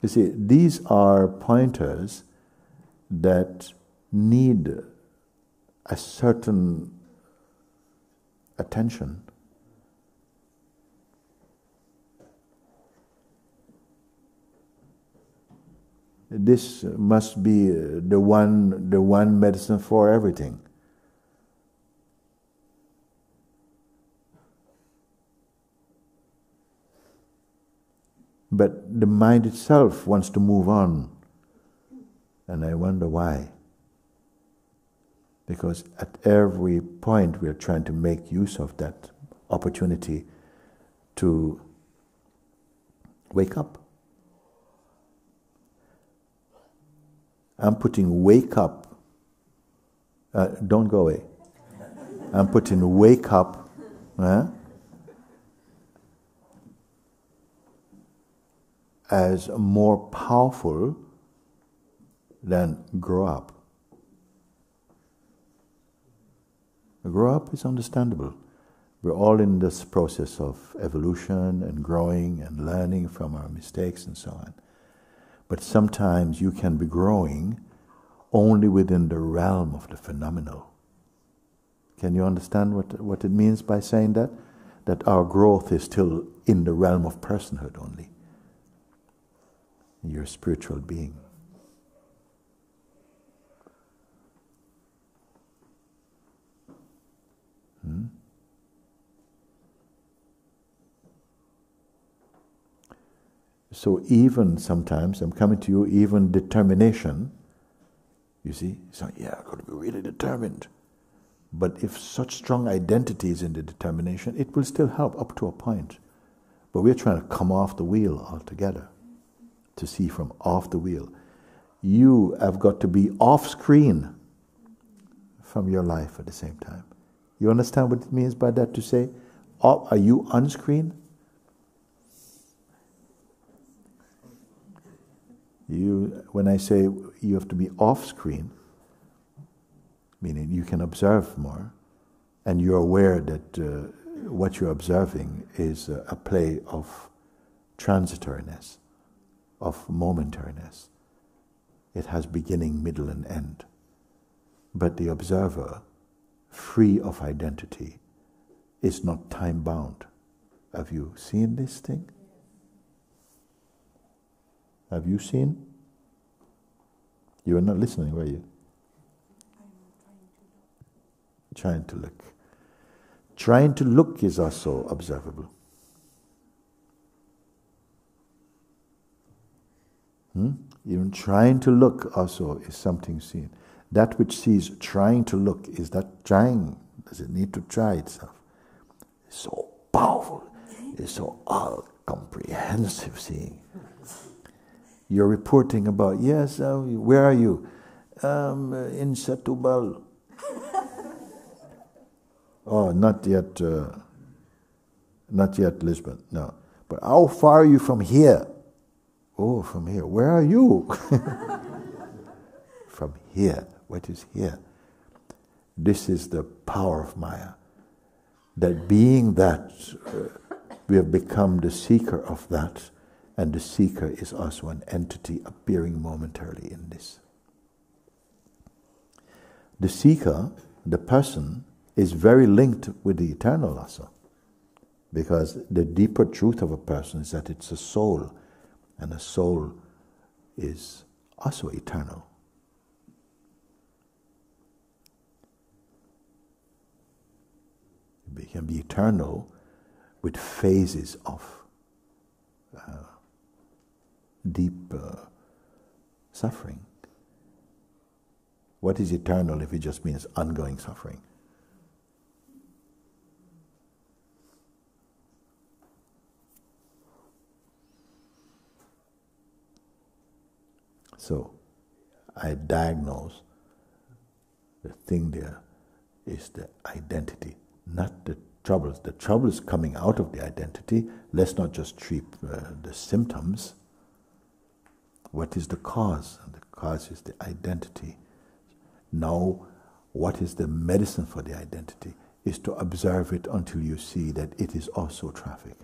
You see, these are pointers that need a certain attention. This must be the one medicine for everything. But the mind itself wants to move on. And I wonder why. Because at every point we are trying to make use of that opportunity to wake up. I'm putting wake up, don't go away. I'm putting wake up as more powerful than grow up. Grow up is understandable. We're all in this process of evolution and growing and learning from our mistakes and so on. But sometimes you can be growing only within the realm of the phenomenal. Can you understand what it means by saying that? That our growth is still in the realm of personhood only. You're a spiritual being. So even sometimes, I'm coming to you, even determination, you see, so yeah, I've got to be really determined. But if such strong identity is in the determination, it will still help up to a point. But we're trying to come off the wheel altogether, to see from off the wheel. You have got to be off screen from your life at the same time. You understand what it means by that, to say, are you on screen? When I say you have to be off screen, meaning you can observe more, and you're aware that what you're observing is a play of transitoriness, of momentariness. It has beginning, middle, and end. But the observer, free of identity, is not time-bound. Have you seen this thing? Have you seen? You were not listening, were you? Trying to look. Trying to look is also observable. Even trying to look also is something seen. That which sees trying to look, is that trying? Does it need to try itself? It's so powerful. It's so all-comprehensive seeing. You're reporting about, yes, where are you? In Setubal. Oh, not yet Lisbon, no. But how far are you from here? Oh, from here. Where are you? From here. What is here? This is the power of Maya. That being that, we have become the seeker of that, and the seeker is also an entity appearing momentarily in this. The seeker, the person, is very linked with the eternal also. Because the deeper truth of a person is that it's a soul, and a soul is also eternal. It can be eternal with phases of deep suffering. What is eternal if it just means ongoing suffering? So, I diagnose the thing there is the identity, not the troubles. The trouble is coming out of the identity. Let's not just treat the symptoms. What is the cause? The cause is the identity. Now, what is the medicine for the identity? Is to observe it until you see that it is also traffic.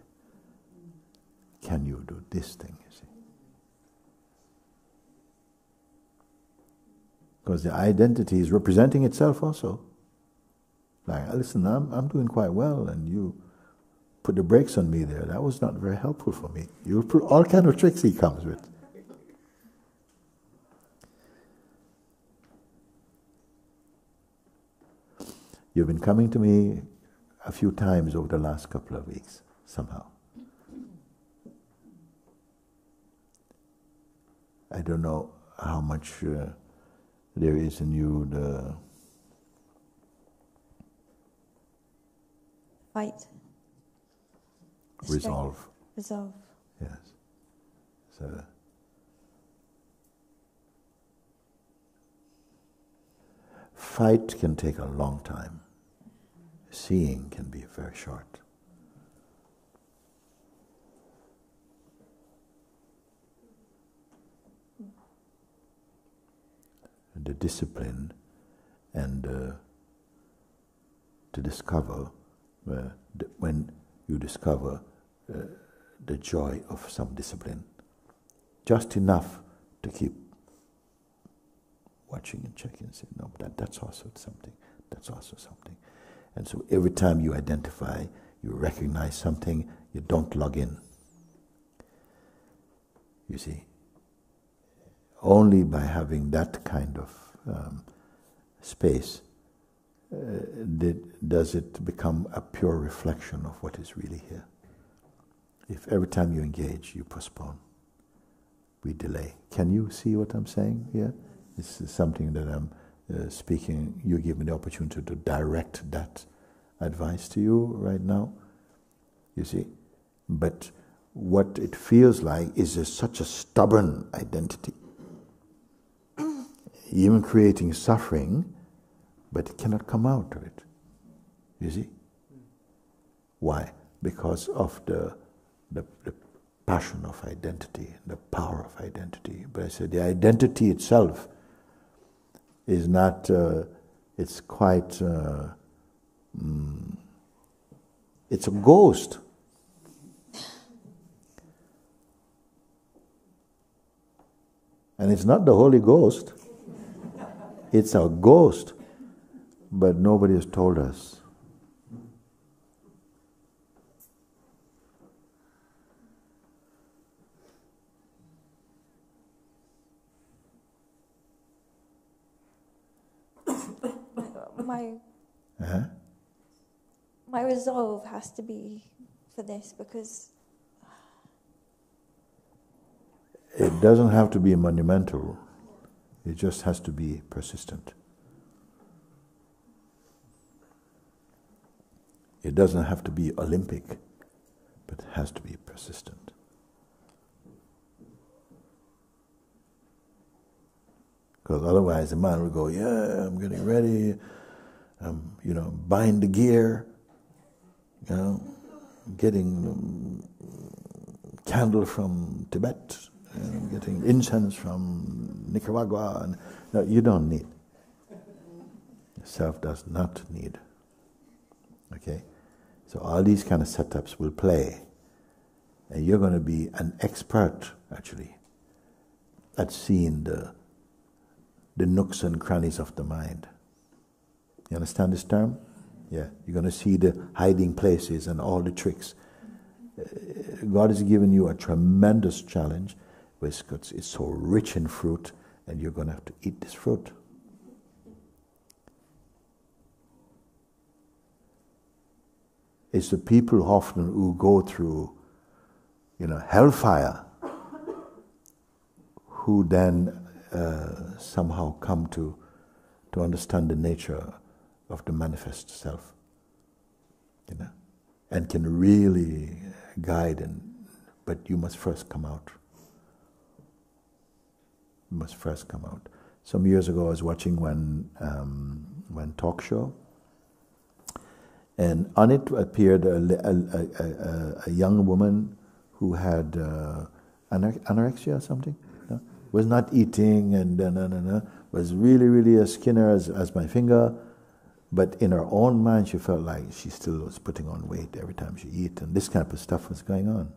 Can you do this thing, you see? Because the identity is representing itself also. Like, listen, I'm doing quite well, and you put the brakes on me there. That was not very helpful for me. You put all kind of tricks he comes with. You've been coming to me a few times over the last couple of weeks, somehow. I don't know how much there is in you the fight. Resolve. Resolve. Yes. So fight can take a long time. Seeing can be very short. The discipline and to discover when you discover the joy of some discipline, just enough to keep watching and checking and say, no, that's also something, that's also something. And so every time you identify, you recognize something, you don't log in. You see, only by having that kind of space does it become a pure reflection of what is really here. If every time you engage, you postpone, we delay. Can you see what I'm saying here? This is something that I'm speaking. You give me the opportunity to direct that advice to you right now. You see? But what it feels like is such a stubborn identity. Even creating suffering, but it cannot come out of it. You see? Why? Because of the passion of identity, the power of identity. But I said the identity itself is not, it's quite, it's a ghost. And it's not the Holy Ghost. It's a ghost. But nobody has told us. My resolve has to be for this, because it doesn't have to be monumental. It just has to be persistent. It doesn't have to be Olympic, but it has to be persistent. Because otherwise the mind will go, yeah, I'm getting ready, buying the gear, getting candle from Tibet, getting incense from Nicaragua. And, no, you don't need. self does not need. Okay? So all these kind of setups will play. And you're going to be an expert, actually, at seeing the nooks and crannies of the mind. You understand this term? Yeah. You're going to see the hiding places and all the tricks. God has given you a tremendous challenge because it's so rich in fruit, and you're going to have to eat this fruit. It's the people often who go through, hellfire, who then somehow come to understand the nature of the manifest self, and can really guide. But you must first come out. You must first come out. Some years ago, I was watching one talk show, and on it appeared a young woman who had anorexia or something. Was not eating and was really, really as skinner as my finger, but in her own mind she felt like she still was putting on weight every time she eat, and this kind of stuff was going on.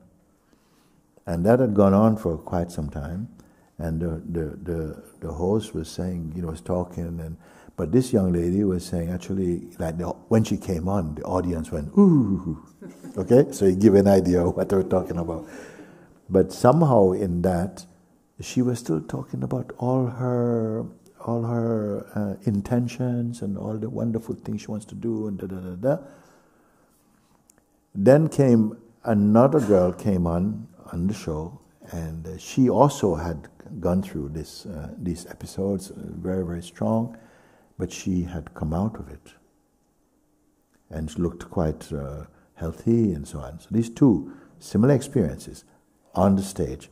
And that had gone on for quite some time, and the host was saying, was talking, but this young lady was saying actually, like when she came on, the audience went, ooh, okay? So you give an idea of what they were talking about. But somehow in that, she was still talking about all her intentions and all the wonderful things she wants to do and da. Then came another girl came on the show, and she also had gone through these episodes, very, very strong, but she had come out of it, and she looked quite healthy and so on. So these two similar experiences on the stage.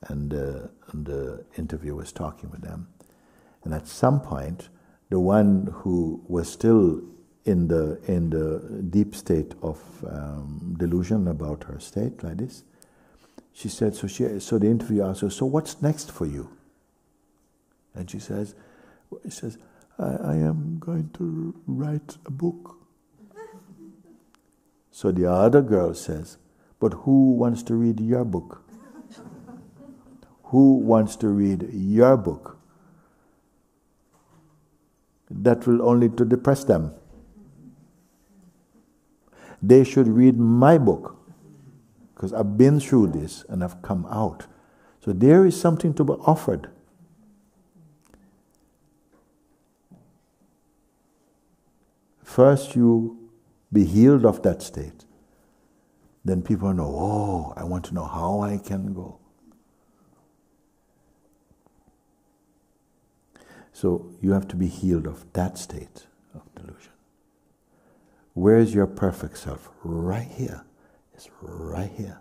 And the interviewer was talking with them. And at some point, the one who was still in the deep state of delusion about her state, like this, she said, so the interviewer asked her, so what's next for you? And she says, I am going to write a book. So the other girl says, but who wants to read your book? Who wants to read your book? That will only to depress them. They should read my book, because I've been through this and I've come out. So there is something to be offered. First you be healed of that state. Then people know, oh, I want to know how I can go. So you have to be healed of that state of delusion. Where is your perfect self? Right here. It's right here.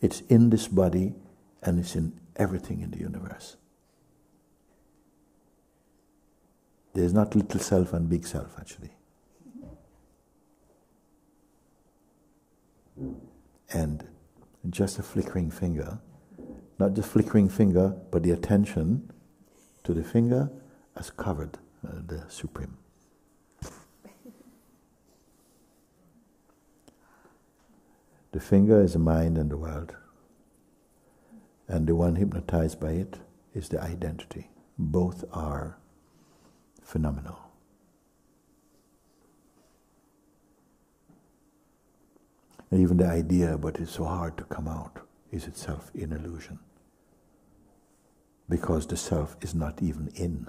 It's in this body, and it's in everything in the universe. There's not little self and big self, actually. And just a flickering finger, not just flickering finger, but the attention to the finger has covered the Supreme. The finger is the mind and the world, and the one hypnotized by it is the identity. Both are phenomenal. And even the idea, but it's so hard to come out, is itself an illusion. Because the self is not even in.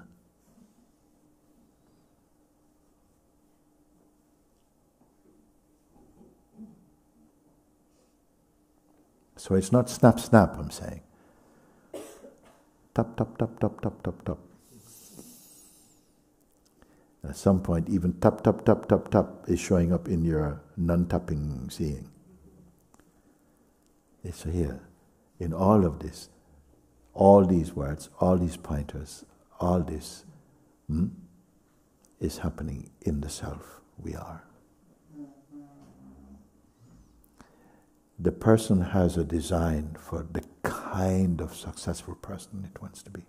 So it's not snap, snap, I'm saying. Tap, tap, tap, tap, tap, tap, tap. And at some point, even tap, tap, tap, tap, tap is showing up in your non-tapping seeing. It's here. In all of this, all these words, all these pointers, all this is happening in the self we are. The person has a design for the kind of successful person it wants to be.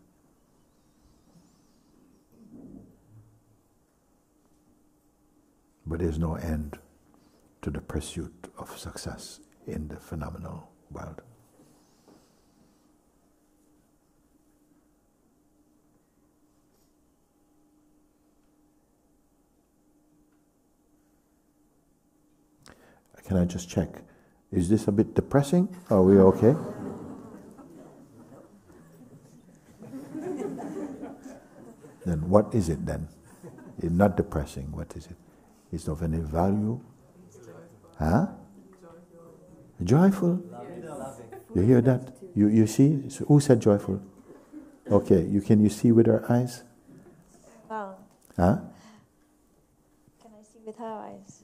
but there's no end to the pursuit of success in the phenomenal world. Can I just check? Is this a bit depressing? Are we okay? Then what is it then? It's not depressing. What is it? It's of any value? Huh? Joyful. You hear that? You see? So who said joyful? Okay, can you see with her eyes? Wow. Huh? Can I see with her eyes?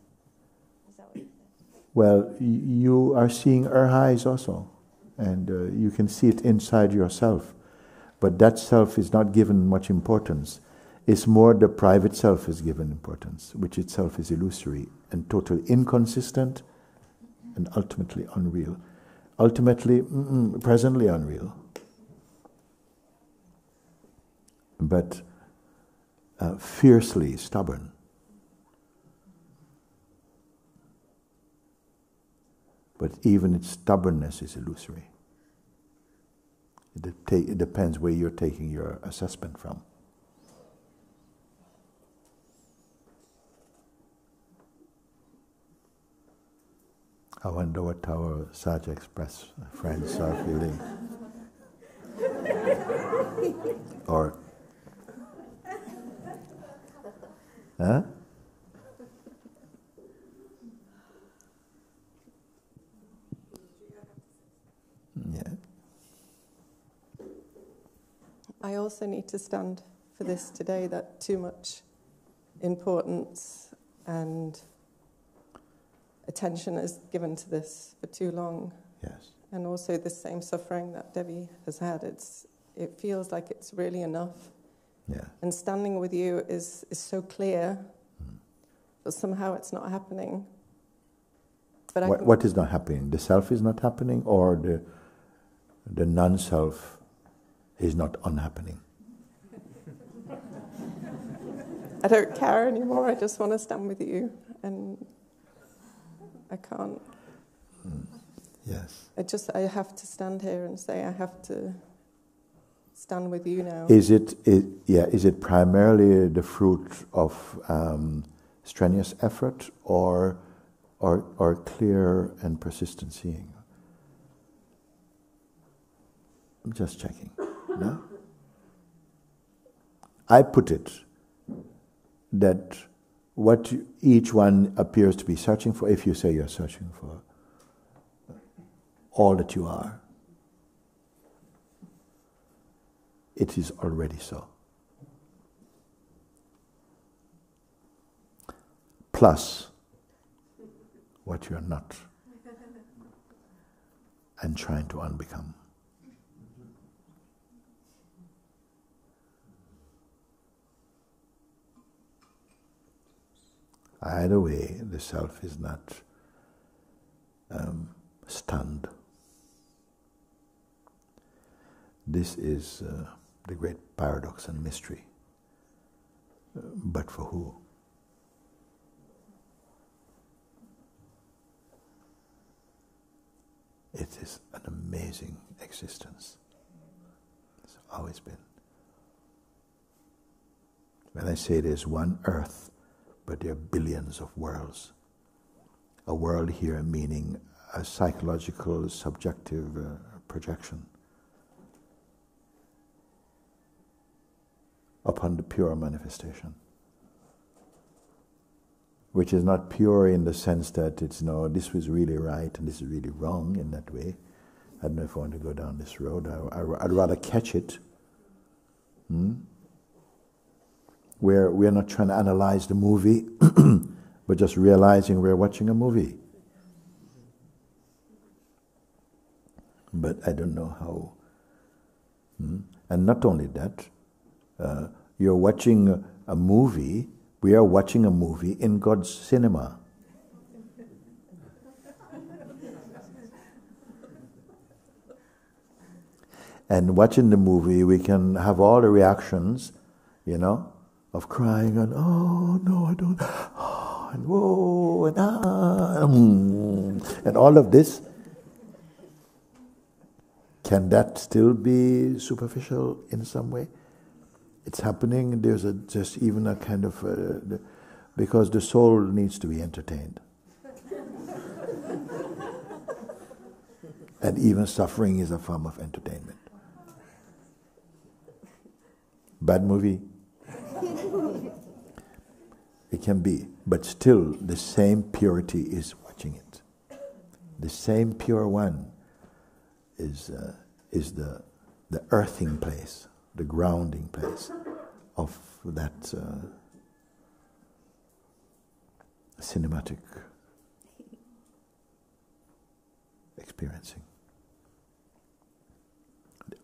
Is that what you said? Well, you are seeing her eyes also, and you can see it inside yourself. But that self is not given much importance. It's more the private self is given importance, which itself is illusory and totally inconsistent and ultimately unreal. Ultimately, presently unreal. But fiercely stubborn. But even its stubbornness is illusory. It depends where you're taking your assessment from. I wonder what our Saj Express friends are feeling. Or, huh? Yeah. I also need to stand for this today, that too much importance and attention is given to this for too long. Yes. And also the same suffering that Debbie has had, it feels like it's really enough. Yeah. And standing with you is so clear, but somehow it's not happening. But what is not happening? The self is not happening, or the non-self is not unhappening? I don't care anymore. I just want to stand with you, and I can't. Yes. I have to stand here and say I have to stand with you now. Is it primarily the fruit of strenuous effort, or clear and persistent seeing? I'm just checking. No? I put it that what each one appears to be searching for, if you say you're searching for all that you are, it is already so. Plus what you are not and trying to unbecome. Either way, the self is not stunned. This is the great paradox and mystery. But for who? It is an amazing existence. It's always been. When I say there's one earth, but there are billions of worlds. A world here meaning a psychological, subjective projection upon the pure manifestation, which is not pure in the sense that it's this was really right and this is really wrong in that way. I don't know if I want to go down this road. I'd rather catch it. Where we're not trying to analyze the movie, but just realizing we're watching a movie. But I don't know how. And not only that, you're watching a movie, we are watching a movie in God's cinema. And watching the movie, we can have all the reactions, of crying and, oh, no, I don't, and whoa, and and all of this. Can that still be superficial in some way? It's happening. There's just even a kind of because the soul needs to be entertained, and even suffering is a form of entertainment. Bad movie. It can be, but still the same purity is watching it. The same pure one is the earthing place, the grounding place of that cinematic experiencing.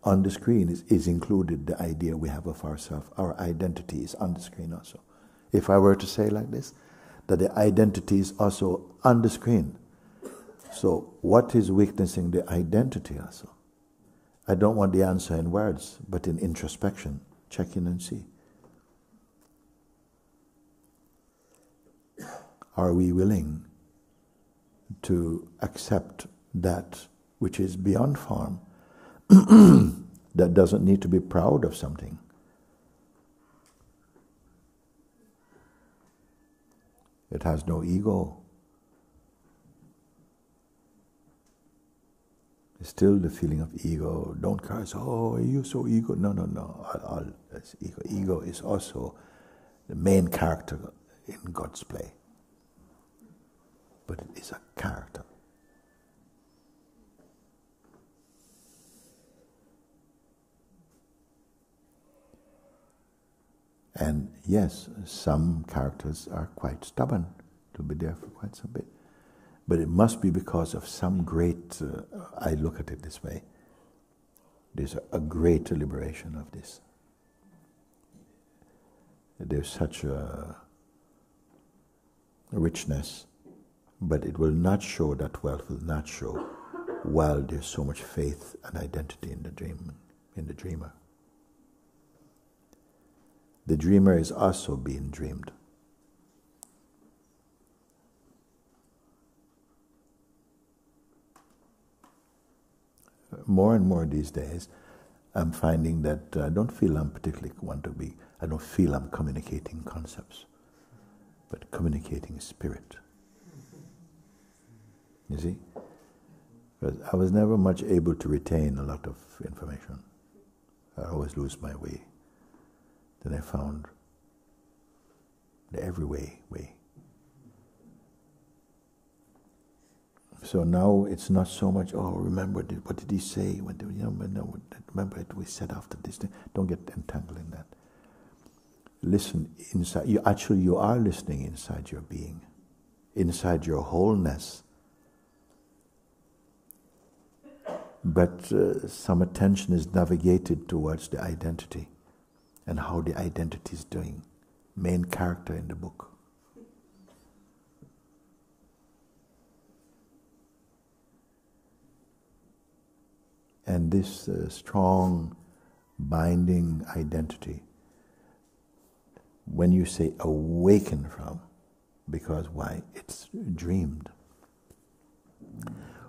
On the screen is included the idea we have of ourselves. Our identity is on the screen also. If I were to say like this, that the identity is also on the screen. So what is witnessing the identity also? I don't want the answer in words, but in introspection. Check in and see. Are we willing to accept that which is beyond form, that doesn't need to be proud of something? It has no ego. It's still the feeling of ego. Don't curse, oh, you're so ego. No. That's ego. Ego is also the main character in God's play. But it is a character. And yes, some characters are quite stubborn to be there for quite some bit. But it must be because of some great, I look at it this way, there's a great liberation of this. There's such a richness, but it will not show, that wealth will not show while there's so much faith and identity in the dream, in the dreamer. The dreamer is also being dreamed. More and more these days, I'm finding that I don't feel I'm particularly I don't feel I'm communicating concepts, but communicating spirit. You see? Because I was never much able to retain a lot of information. I always lose my way. Then I found the every way. So now it's not so much, oh, remember, what did he say? Remember we said after this thing. Don't get entangled in that. Listen inside. You are listening inside your being, inside your wholeness. But some attention is navigated towards the identity and how the identity is doing. Main character in the book. And this strong binding identity, when you say awaken from, because why? It's dreamed.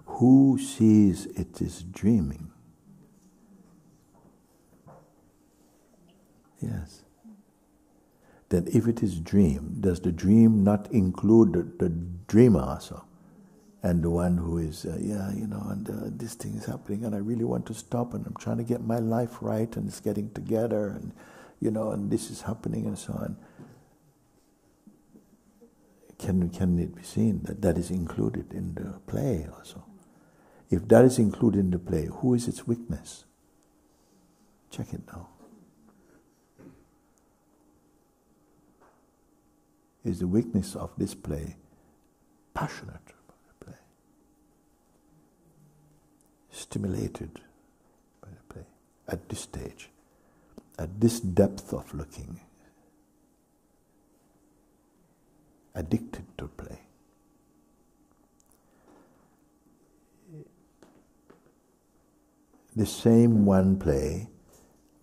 Who sees it is dreaming? Yes. Then if it is dream, does the dream not include the dreamer also? And the one who is, this thing is happening and I really want to stop and I'm trying to get my life right and it's getting together and, and this is happening and so on. Can it be seen that that is included in the play also? If that is included in the play, who is its witness? Check it now. Is the witness of this play passionate about the play? Stimulated by the play at this stage, at this depth of looking, addicted to play. The same one play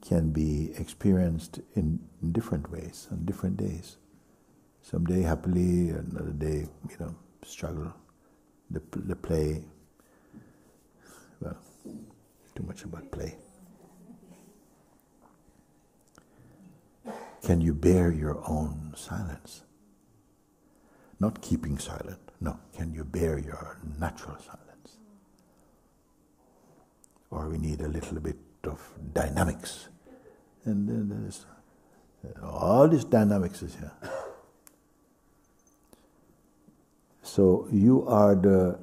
can be experienced in different ways on different days. Some day happily, another day, struggle. The play. Well, too much about play. Can you bear your own silence? Not keeping silent. No, can you bear your natural silence? Or we need a little bit of dynamics. And then there's all this dynamics is here. So you are the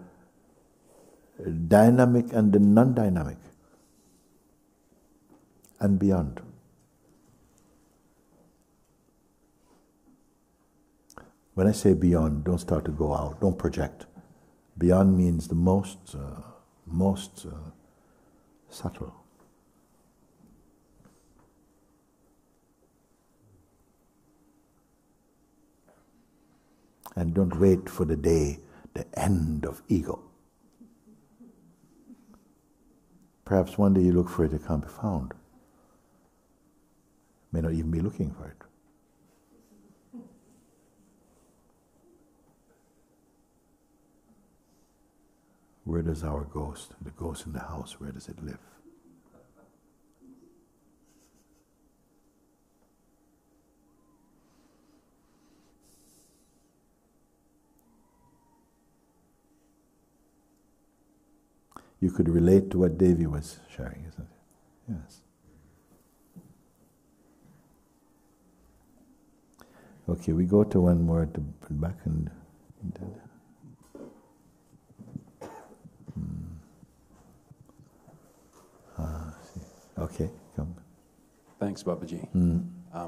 dynamic and the non-dynamic and beyond. When I say beyond, don't start to go out, don't project. Beyond means the most subtle. And don't wait for the day, the end of ego. Perhaps one day you look for it, it can't be found. May not even be looking for it. Where does our ghost, the ghost in the house, where does it live? You could relate to what Devi was sharing, isn't it? Yes. Okay, we go to one more at the back and okay, come. Thanks, Babaji. I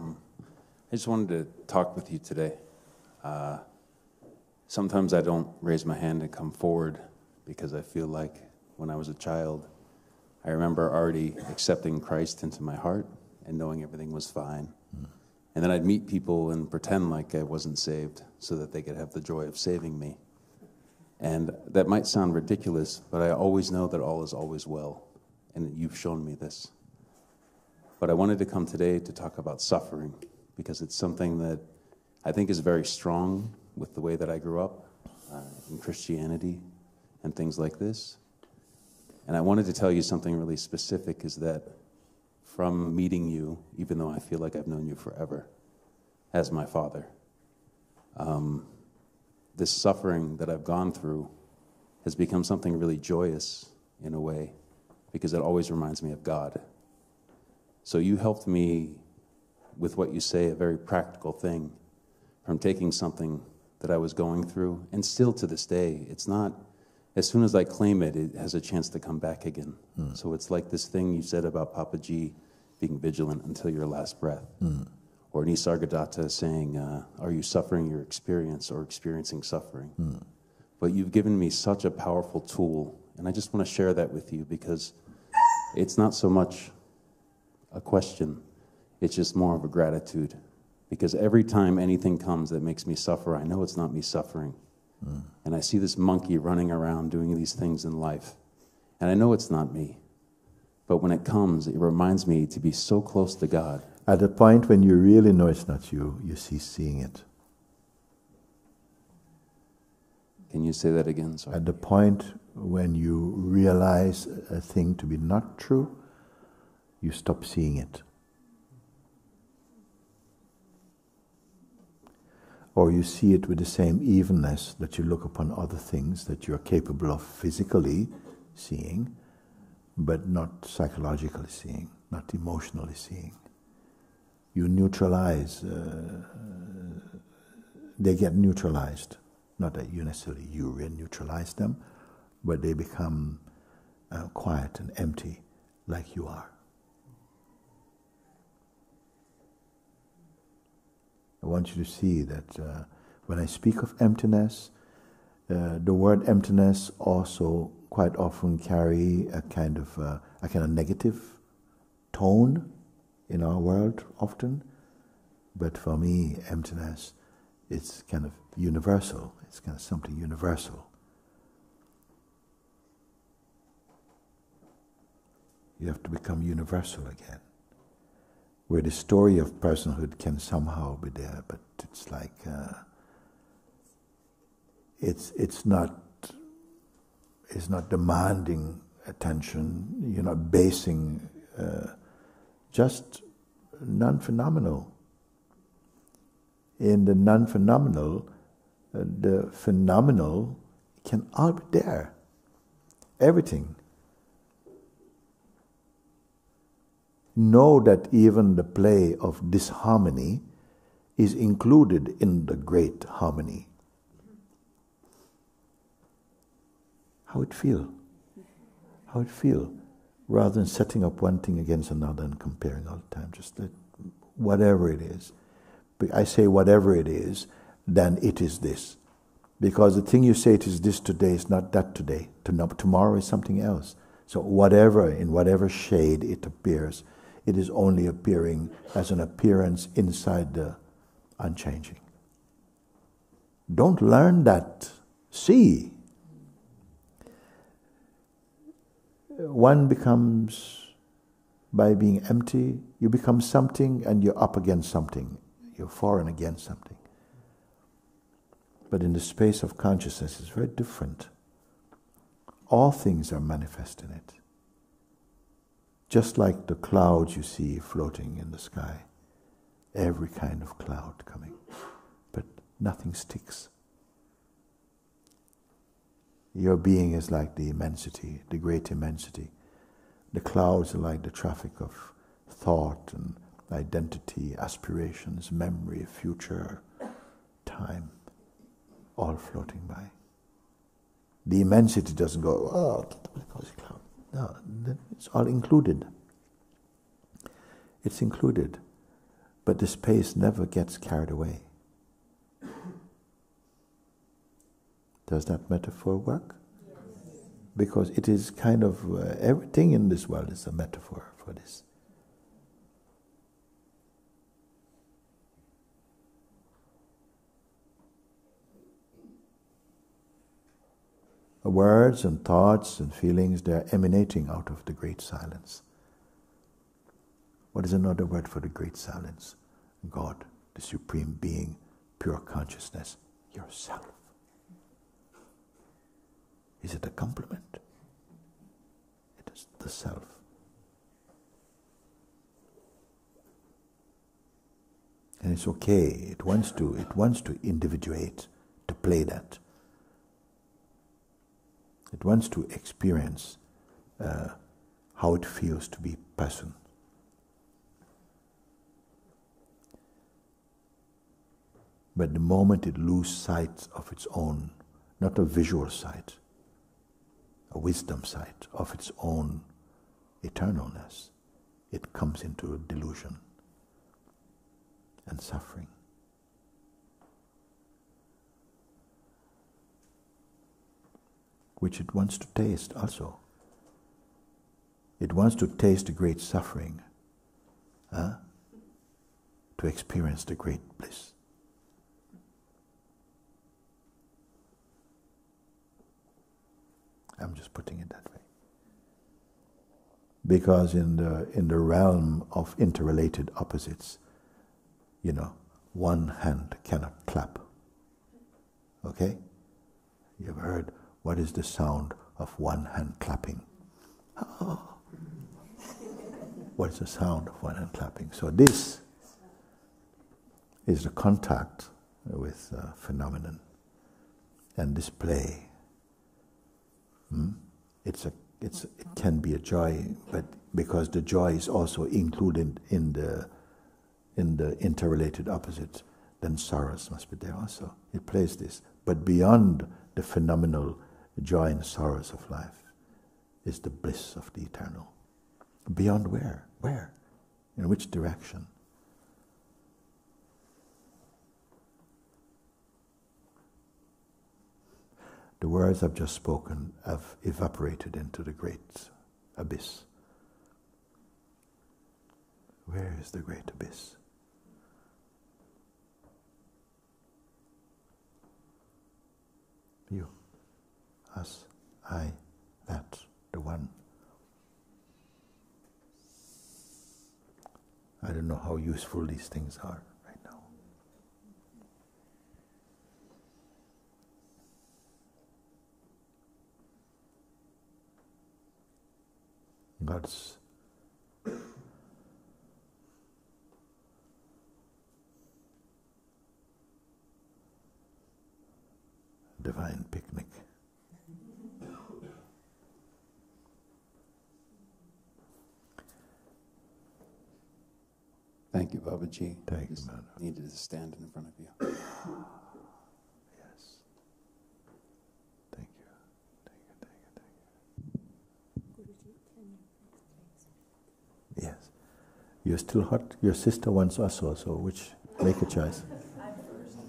just wanted to talk with you today. Sometimes I don't raise my hand and come forward because I feel like when I was a child, I remember already accepting Christ into my heart and knowing everything was fine. And then I'd meet people and pretend like I wasn't saved so that they could have the joy of saving me. And that might sound ridiculous, but I always know that all is always well. And you've shown me this. But I wanted to come today to talk about suffering, because it's something that I think is very strong with the way that I grew up in Christianity and things like this. And I wanted to tell you something really specific, is that from meeting you, even though I feel like I've known you forever, as my father, this suffering that I've gone through has become something really joyous in a way, because it always reminds me of God. So you helped me with what you say, a very practical thing, from taking something that I was going through, and still to this day, it's not, as soon as I claim it, it has a chance to come back again. So it's like this thing you said about Papaji being vigilant until your last breath. Or Nisargadatta saying, are you suffering your experience or experiencing suffering? But you've given me such a powerful tool, and I just want to share that with you, because it's not so much a question, it's just more of a gratitude. Because every time anything comes that makes me suffer, I know it's not me suffering. And I see this monkey running around doing these things in life, and I know it's not me. But when it comes, it reminds me to be so close to God. At the point when you really know it's not you, you cease seeing it. Can you say that again? Sorry. At the point when you realize a thing to be not true, you stop seeing it. Or you see it with the same evenness that you look upon other things that you're capable of physically seeing, but not psychologically seeing, not emotionally seeing. You neutralize, they get neutralized. Not that you necessarily you neutralize them, but they become quiet and empty like you are. I want you to see that when I speak of emptiness, the word emptiness also quite often carry a kind of negative tone in our world often. But for me, emptiness, it's kind of universal. It's kind of something universal. You have to become universal again, where the story of personhood can somehow be there, but it's like it's not demanding attention. You're not basing, just non-phenomenal. In the non-phenomenal, the phenomenal can all be there. Everything. Know that even the play of disharmony is included in the great harmony. How it feel? How it feel? Rather than setting up one thing against another and comparing all the time, just let whatever it is. I say whatever it is, then it is this. Because the thing you say it is this today is not that today. Tomorrow is something else. So whatever, in whatever shade it appears, it is only appearing as an appearance inside the unchanging. Don't learn that. See. One becomes, by being empty, you become something and you're up against something. You're for and against something. But in the space of consciousness, it's very different. All things are manifest in it. Just like the clouds you see floating in the sky. Every kind of cloud coming. But nothing sticks. Your being is like the immensity, the great immensity. The clouds are like the traffic of thought and identity, aspirations, memory, future, time, all floating by. The immensity doesn't go, oh, cozy cloud. No, it's all included. It's included. But the space never gets carried away. Does that metaphor work? Yes. Because it is kind of, everything in this world is a metaphor for this. Words and thoughts and feelings, they are emanating out of the great silence. What is another word for the great silence? God, the supreme being, pure consciousness, yourself. Is it a compliment? It is the self. And it's okay. It wants to individuate, to play that. It wants to experience how it feels to be person. But the moment it loses sight of its own, not a visual sight, a wisdom sight of its own eternalness, it comes into delusion and suffering. Which it wants to taste also. It wants to taste the great suffering, to experience the great bliss. I'm just putting it that way. Because in the realm of interrelated opposites, one hand cannot clap. Okay? You ever heard, what is the sound of one hand clapping? Oh. What is the sound of one hand clapping? So this is the contact with phenomenon and display. It can be a joy, but because the joy is also included in the interrelated opposites, then sorrows must be there also. It plays this. But beyond the phenomenal joy and sorrows of life is the bliss of the eternal. Beyond where? Where? In which direction? The words I've just spoken have evaporated into the great abyss. Where is the great abyss? You, us, I, that, the one. I don't know how useful these things are right now. God's divine picnic. Thank you, Babaji. Thank you, Just man. needed to stand in front of you. Yes. Thank you. Thank you, thank you, thank you. Yes. You're still hot? Your sister wants us also, which, make a choice.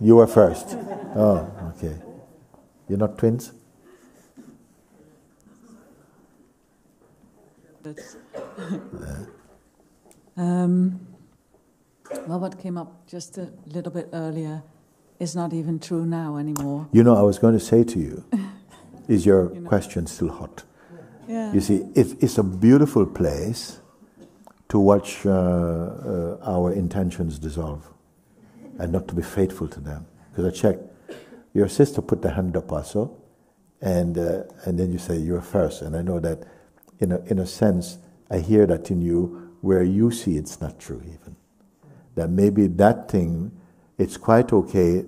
You were first. Oh, okay. You're not twins? Well, what came up just a little bit earlier is not even true now anymore. You know, I was going to say to you, is your question still hot? Yeah. You see, it's a beautiful place to watch our intentions dissolve and not to be faithful to them. Because I checked, your sister put the hand up also, and then you say you're first. And I know that, in a sense, I hear that in you where you see it's not true even. That maybe that thing, it's quite okay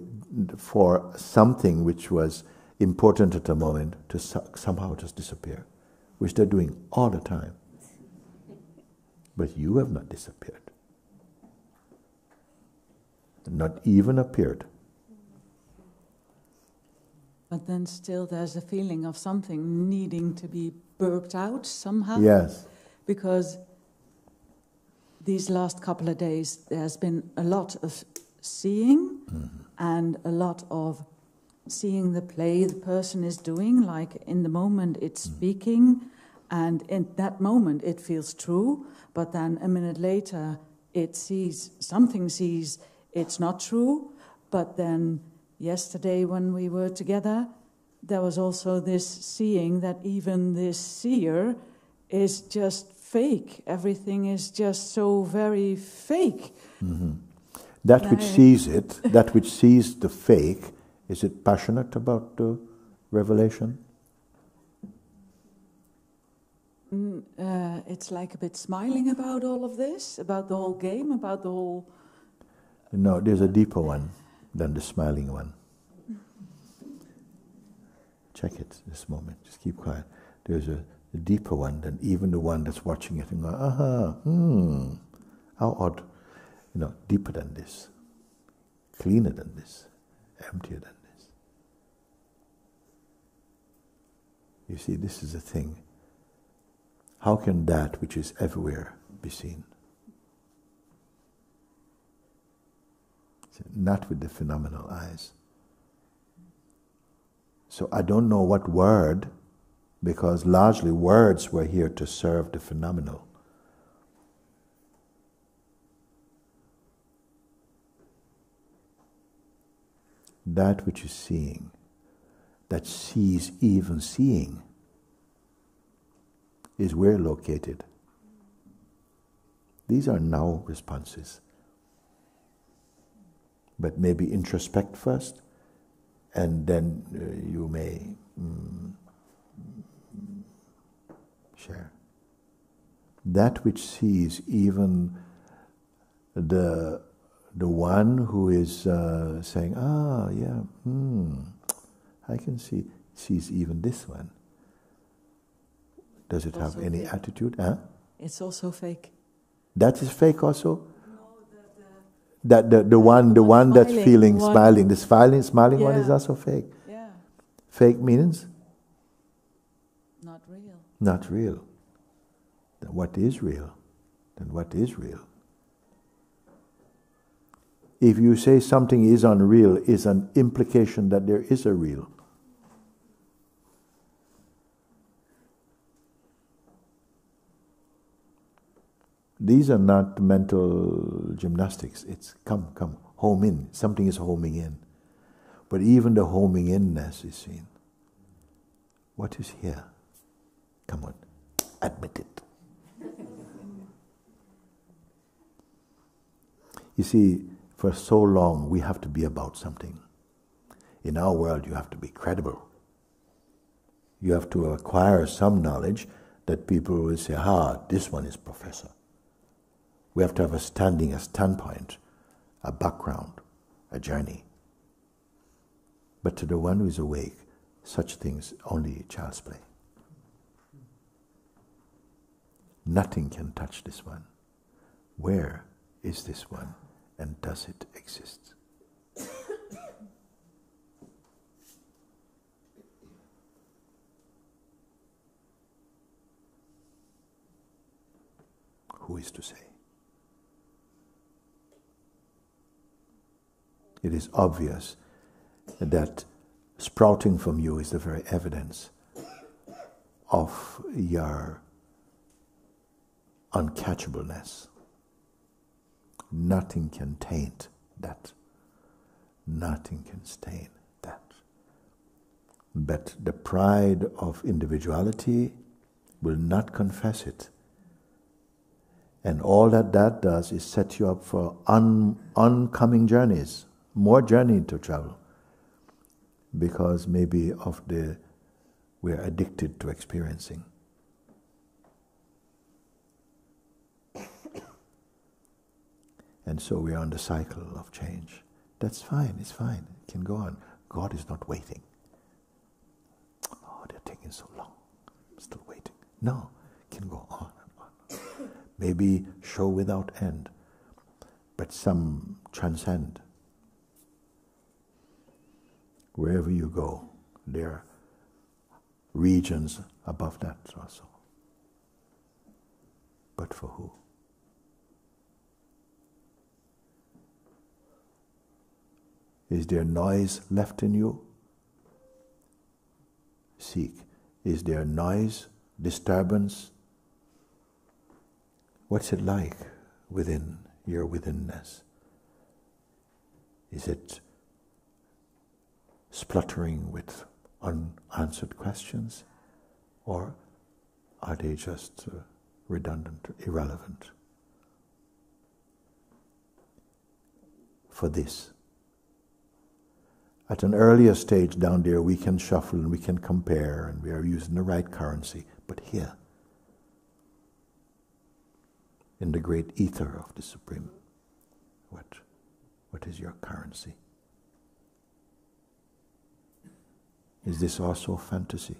for something which was important at the moment to somehow just disappear, which they're doing all the time. But you have not disappeared. Not even appeared. But then still there's a feeling of something needing to be burped out somehow. Yes. Because these last couple of days there's been a lot of seeing and a lot of seeing the play the person is doing, like in the moment it's speaking, and in that moment it feels true, but then a minute later something sees it's not true. But then yesterday when we were together, there was also this seeing that even this seer is just fake. Everything is just so very fake. Mm-hmm. That which sees it, that which sees the fake, is it passionate about the revelation? It's like a bit smiling about all of this, about the whole game, about the whole... No, there's a deeper one than the smiling one. Check it this moment, just keep quiet. There's a deeper one than even the one that's watching it and going, how odd. Deeper than this, cleaner than this, emptier than this. You see, this is the thing. How can that which is everywhere be seen? Not with the phenomenal eyes. So I don't know what word, because largely words were here to serve the phenomenal. That which is seeing, that sees even seeing, is where located. These are now responses. But maybe introspect first, and then you may share. That which sees even the one who is saying, I can see, sees even this one. Does it have any attitude? Huh? It's also fake. That is fake also? No, the one that's feeling smiling. The smiling one is also fake. Yeah. Fake means? Not real. Not real. Then what is real? Then what is real? If you say something is unreal, is an implication that there is a real. These are not mental gymnastics. It's come, home in. Something is homing in. But even the homing inness is seen. What is here? Come on, admit it. You see, for so long we have to be about something. In our world you have to be credible. You have to acquire some knowledge that people will say, this one is professor. We have to have a standpoint, a background, a journey. But to the one who is awake, such things only child's play. Nothing can touch this one. Where is this one, and does it exist? Who is to say? It is obvious that sprouting from you is the very evidence of your uncatchableness. Nothing can taint that. Nothing can stain that. But the pride of individuality will not confess it. And all that does is set you up for oncoming journeys, more journey to travel. Because maybe we're addicted to experiencing. And so we're on the cycle of change. That's fine, it's fine, it can go on. God is not waiting. Oh, they're taking so long, I'm still waiting. No, it can go on and on. Maybe show without end, but some transcend. Wherever you go, there are regions above that also. But for who? Is there noise left in you? Seek. Is there noise, disturbance? What's it like within your withinness? Is it spluttering with unanswered questions? Or are they just redundant, irrelevant? For this. At an earlier stage down there, we can shuffle and we can compare and we are using the right currency. But here, in the great ether of the Supreme, what is your currency? Is this also fantasy?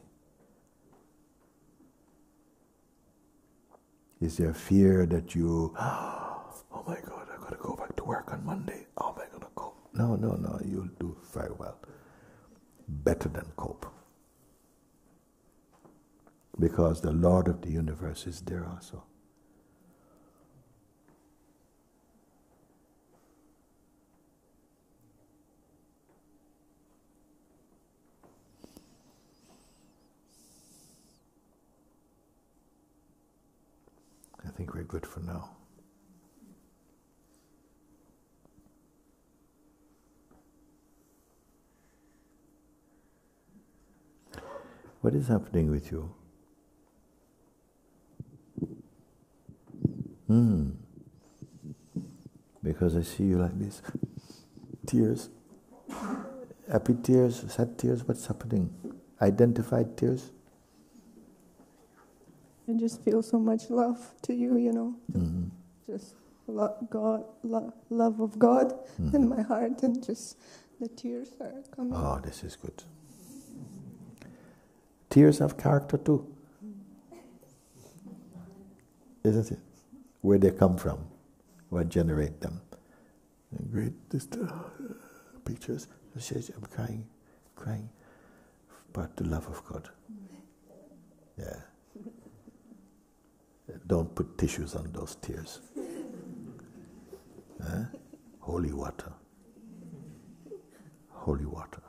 Is there fear that you, oh my God, I've got to go back to work on Monday. How am I going to cope? No, you'll do very well. Better than cope. Because the Lord of the universe is there also. I think we're good for now. What is happening with you? Because I see you like this. Tears. Happy tears, sad tears, what's happening? Identified tears? I just feel so much love to you, you know. Just God, love of God in my heart, and just the tears are coming. Oh, this is good. Tears have character too. Isn't it? Where they come from, what generate them. And great pictures. I'm crying. But the love of God. Yeah. Don't put tissues on those tears. Holy water. Holy water.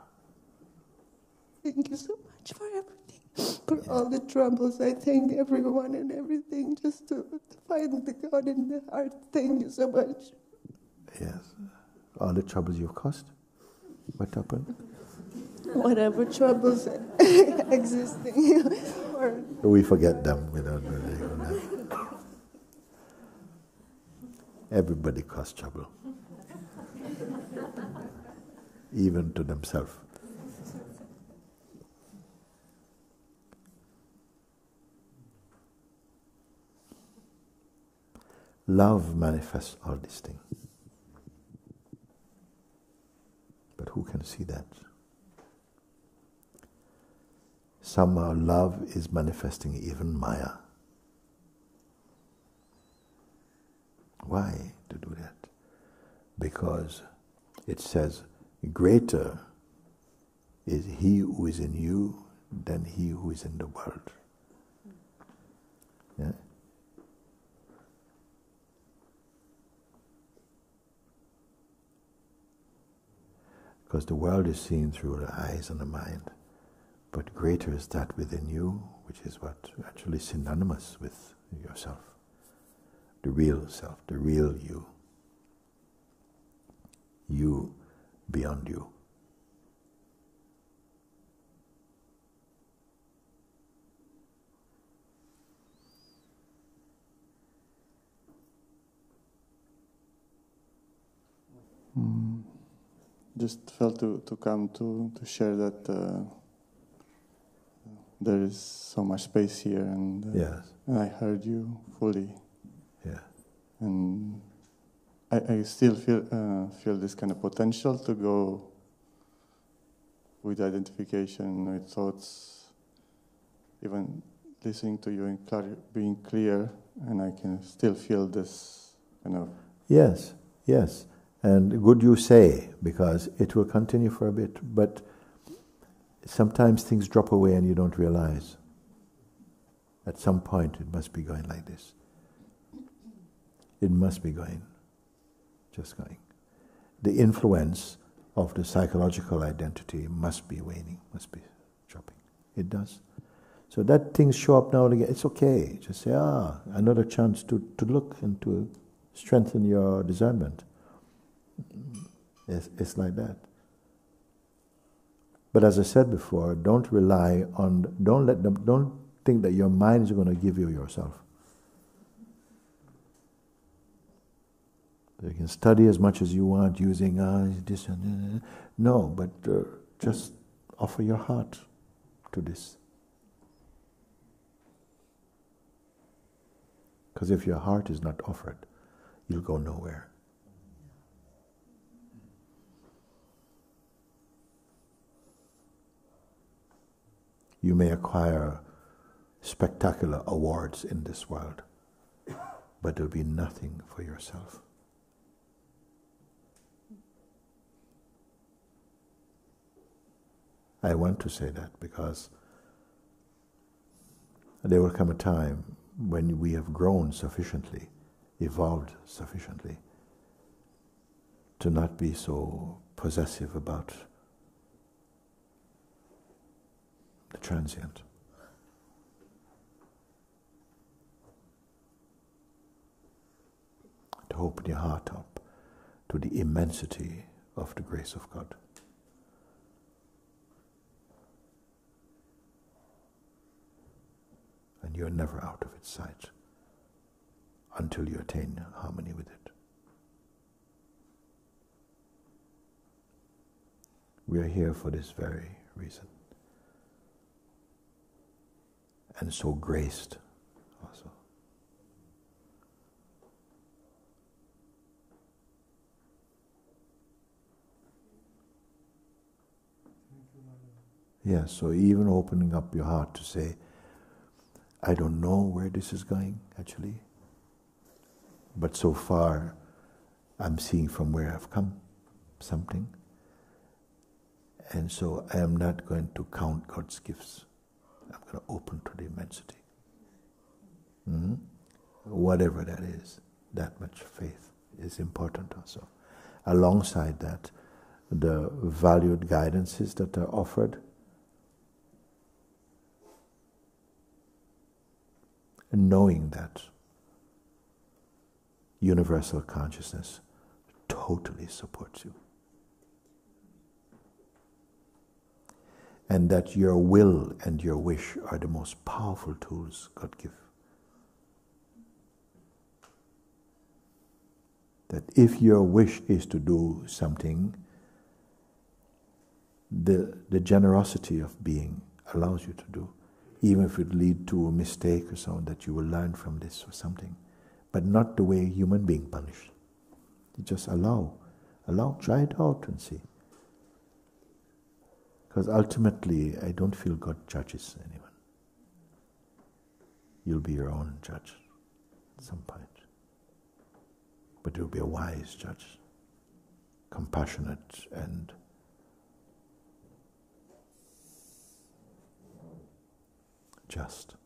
Thank you so much for everything. For all the troubles, I thank everyone and everything just to find the God in the heart. Thank you so much. Yes. All the troubles you've caused? What happened? Whatever troubles existing. We forget them. We don't really. Everybody causes trouble. Even to themselves. Love manifests all these things. But who can see that? Somehow love is manifesting even Maya. Why to do that? Because it says, greater is he who is in you than he who is in the world. Yeah? Because the world is seen through the eyes and the mind, but greater is that within you, which is what actually synonymous with yourself, the real self, the real you, you beyond you. Just felt to come to share that there is so much space here, and Yes. and I heard you fully, Yeah. and I still feel this kind of potential to go with identification, with thoughts, even listening to you and being clear, and I can still feel this kind of. Yes, yes. And good you say, because it will continue for a bit, but sometimes things drop away and you don't realize. At some point it must be going like this. It must be going, just going. The influence of the psychological identity must be waning, must be dropping. It does. So that things show up now and again, it's okay. Just say, another chance to look and to strengthen your discernment. It's like that. But as I said before, don't rely on, don't think that your mind is going to give you yourself. You can study as much as you want using this and that. No, but just offer your heart to this. Because if your heart is not offered, you'll go nowhere. You may acquire spectacular awards in this world, but there will be nothing for yourself. I want to say that because there will come a time when we have grown sufficiently, evolved sufficiently, to not be so possessive about the transient. To open your heart up to the immensity of the grace of God. And you're never out of its sight until you attain harmony with it. We are here for this very reason. And so graced also. Yeah, so even opening up your heart to say, I don't know where this is going, actually. But so far, I'm seeing from where I've come something. And so I am not going to count God's gifts. I'm going to open to the immensity. Mm-hmm. Whatever that is, that much faith is important also. Alongside that, the valued guidances that are offered, knowing that universal consciousness totally supports you. And that your will and your wish are the most powerful tools God gives. That if your wish is to do something, the generosity of being allows you to do, even if it leads to a mistake or so, that you will learn from this or something. but not the way human being punish. You just allow, try it out and see. Because ultimately, I don't feel God judges anyone. You'll be your own judge at some point. But you'll be a wise judge, compassionate and just.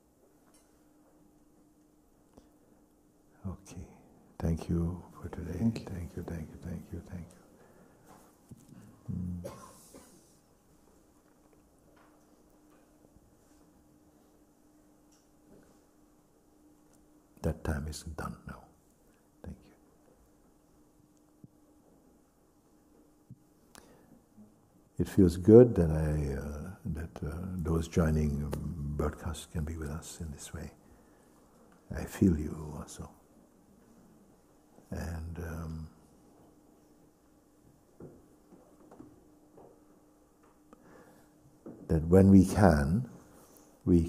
Okay. Thank you for today. Thank you. That time is done now. Thank you. It feels good that those joining broadcast can be with us in this way. I feel you also. And that when we can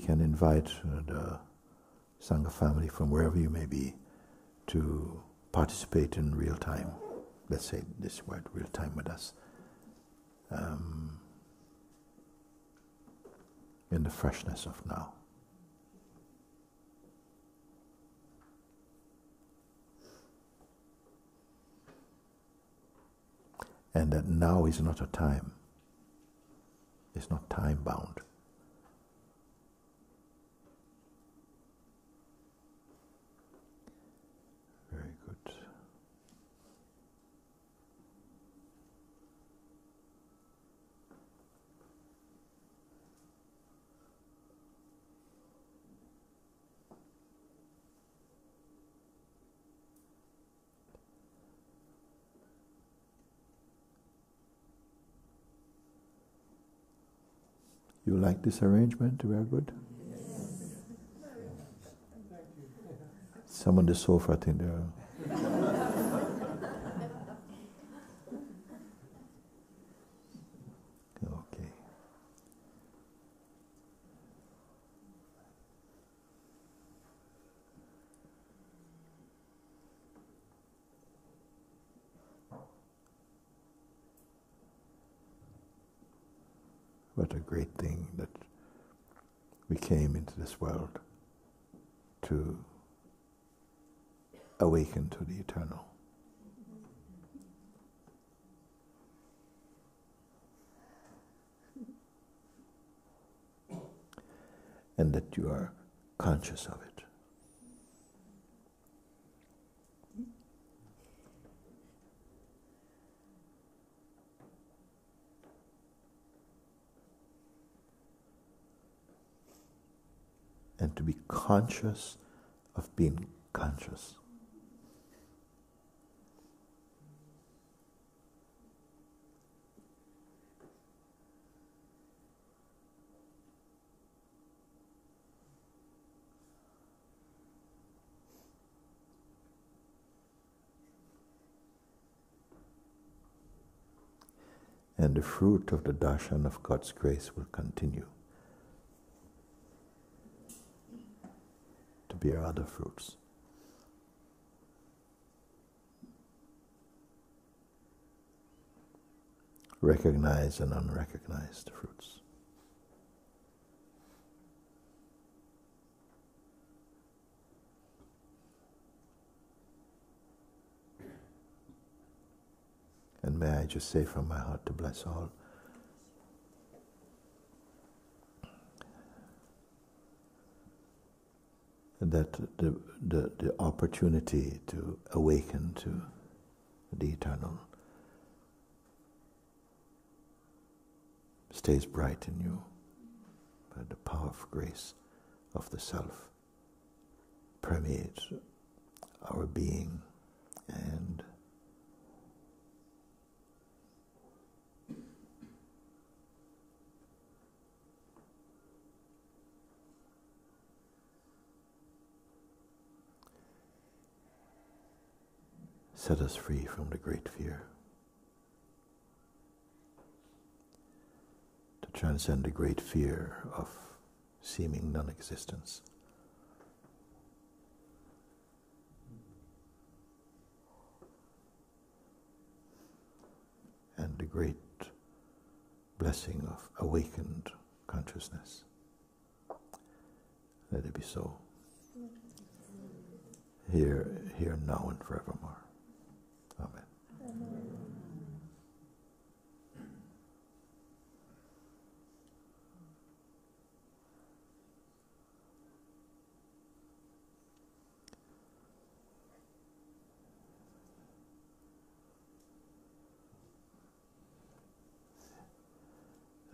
invite the Sangha family from wherever you may be to participate in real time. Let's say this word, real time with us. In the freshness of now. And that now is not a time. It's not time bound. Very good. You like this arrangement? We are good? Yes. Some on the sofa, I think there are. Okay. What a great thing that we came into this world to awaken to the eternal. And that you are conscious of it. And to be conscious of being conscious. And the fruit of the darshan of God's grace will continue to bear other fruits. Recognized and unrecognized fruits. And may I just say from my heart to bless all, that the opportunity to awaken to the eternal stays bright in you by the power of grace of the self permeates our being and set us free from the great fear. To transcend the great fear of seeming non-existence. great blessing of awakened consciousness. Let it be so. Here, now, and forevermore. Amen.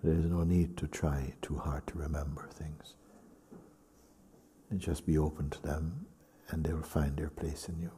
There is no need to try too hard to remember things. And just be open to them, and they will find their place in you.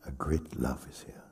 A great love is here.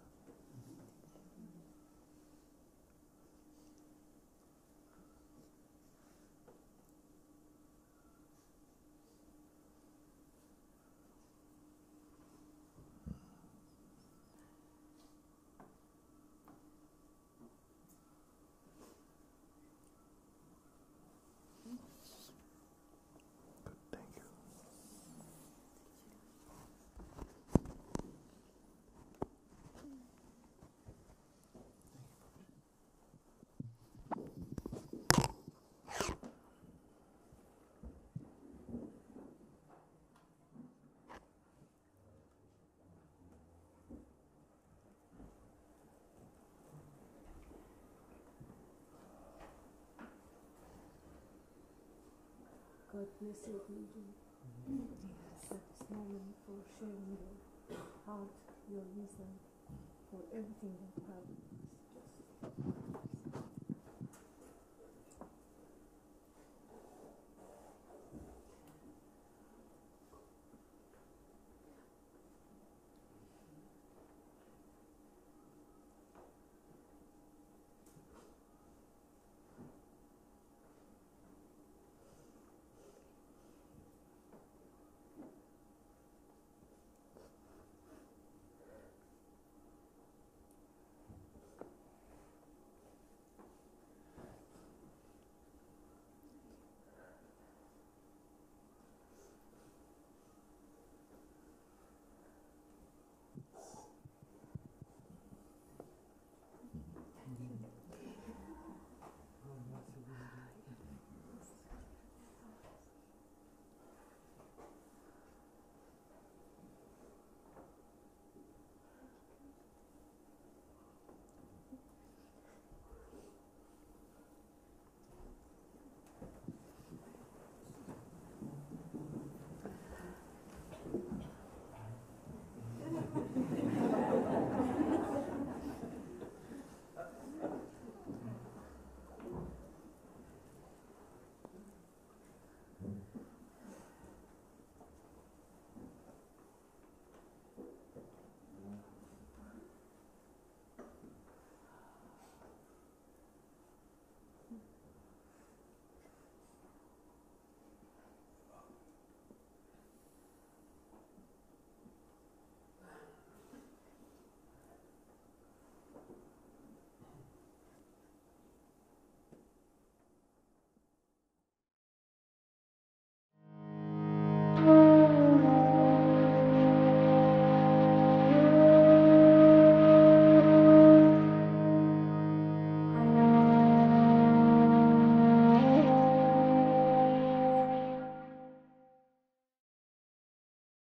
God bless you, Mooji, at this moment for sharing your heart, your wisdom, for everything that you have. Just